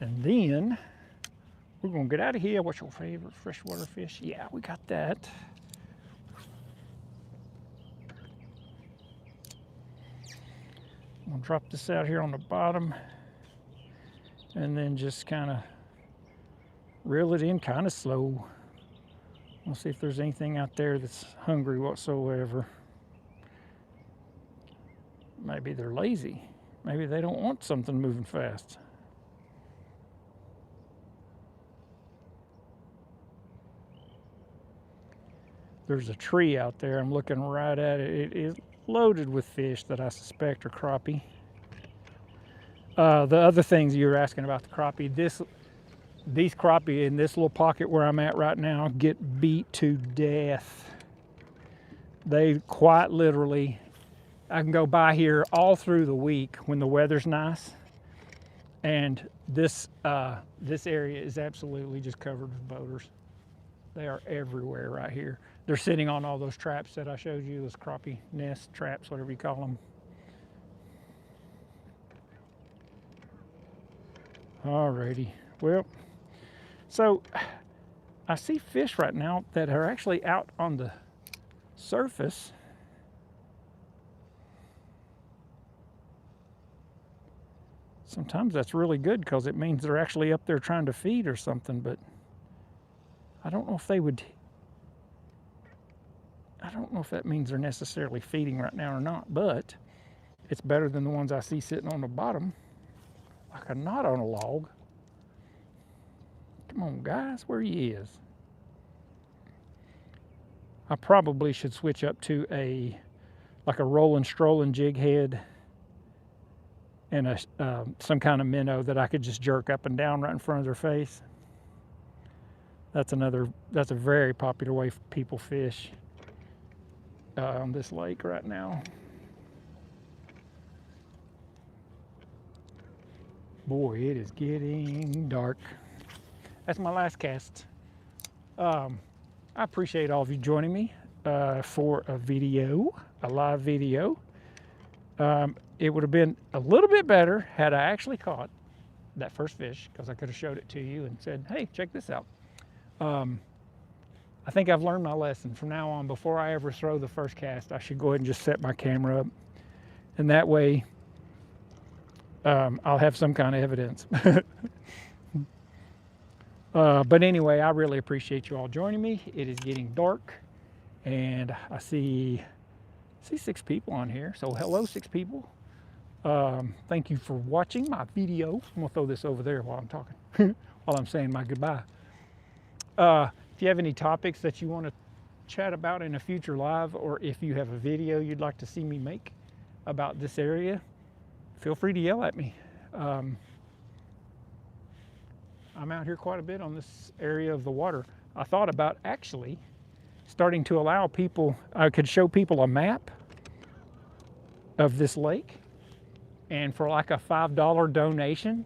And then we're going to get out of here. What's your favorite freshwater fish? Yeah, we got that. I'm going to drop this out here on the bottom and then just kind of reel it in kind of slow. We'll see if there's anything out there that's hungry whatsoever. Maybe they're lazy. Maybe they don't want something moving fast. There's a tree out there. I'm looking right at it. It is loaded with fish that I suspect are crappie. The other things you were asking about the crappie, these crappie in this little pocket where I'm at right now get beat to death. They quite literally, I can go by here all through the week when the weather's nice, and this area is absolutely just covered with boaters. They are everywhere right here. They're sitting on all those traps that I showed you, those crappie nest traps, whatever you call them. Alrighty, well, so I see fish right now that are actually out on the surface. Sometimes that's really good because it means they're actually up there trying to feed or something, but I don't know if they would, I don't know if that means they're necessarily feeding right now or not, but it's better than the ones I see sitting on the bottom, like a knot on a log. Come on, guys, where he is. I probably should switch up to like a rolling, strolling jig head and some kind of minnow that I could just jerk up and down right in front of their face. That's a very popular way people fish on this lake right now. Boy, it is getting dark. That's my last cast. I appreciate all of you joining me for a live video. It would have been a little bit better had I actually caught that first fish, because I could have showed it to you and said, hey, check this out. I think I've learned my lesson. From now on, before I ever throw the first cast, I should go ahead and just set my camera up. And that way, I'll have some kind of evidence. But anyway, I really appreciate you all joining me. It is getting dark, and I see 6 people on here. So hello, 6 people. Thank you for watching my video. I'm gonna throw this over there while I'm talking, while I'm saying my goodbye. If you have any topics that you want to chat about in a future live, or if you have a video you'd like to see me make about this area, feel free to yell at me. I'm out here quite a bit on this area of the water. I thought about actually starting to allow people, I could show people a map of this lake, and for like a $5 donation,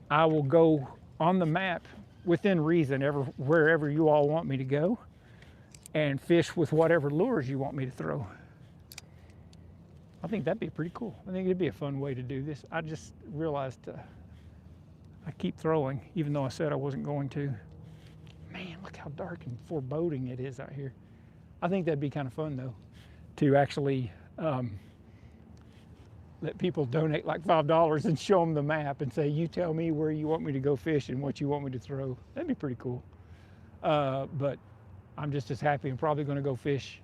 I will go on the map within reason, wherever you all want me to go, and fish with whatever lures you want me to throw. I think that'd be pretty cool. I think it'd be a fun way to do this. I just realized I keep throwing, even though I said I wasn't going to. Man, look how dark and foreboding it is out here. I think that'd be kind of fun, though, to actually let people donate like $5 and show them the map and say, you tell me where you want me to go fish and what you want me to throw. That'd be pretty cool. But I'm just as happy and probably going to go fish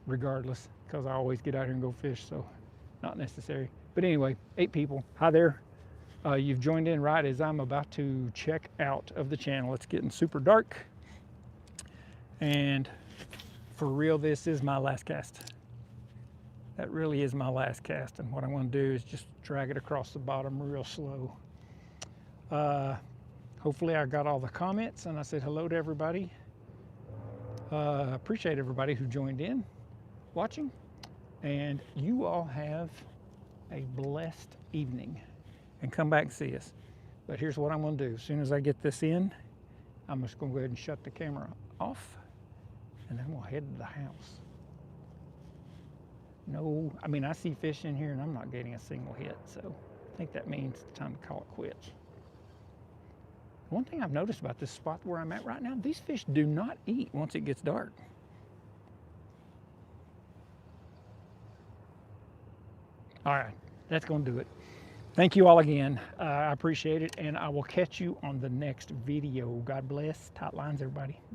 regardless, because I always get out here and go fish, so not necessary. But anyway, 8 people. Hi there. You've joined in right as I'm about to check out of the channel. It's getting super dark, and for real, this is my last cast. That really is my last cast, and what I'm going to do is just drag it across the bottom real slow. Hopefully I got all the comments and I said hello to everybody. Appreciate everybody who joined in watching, and you all have a blessed evening, and come back and see us. But here's what I'm going to do. As soon as I get this in, I'm just going to go ahead and shut the camera off, and then we'll head to the house. No, I mean, I see fish in here and I'm not getting a single hit, so I think that means it's time to call it quits. One thing I've noticed about this spot where I'm at right now, these fish do not eat once it gets dark. All right, that's going to do it. Thank you all again. I appreciate it, and I will catch you on the next video. God bless. Tight lines, everybody.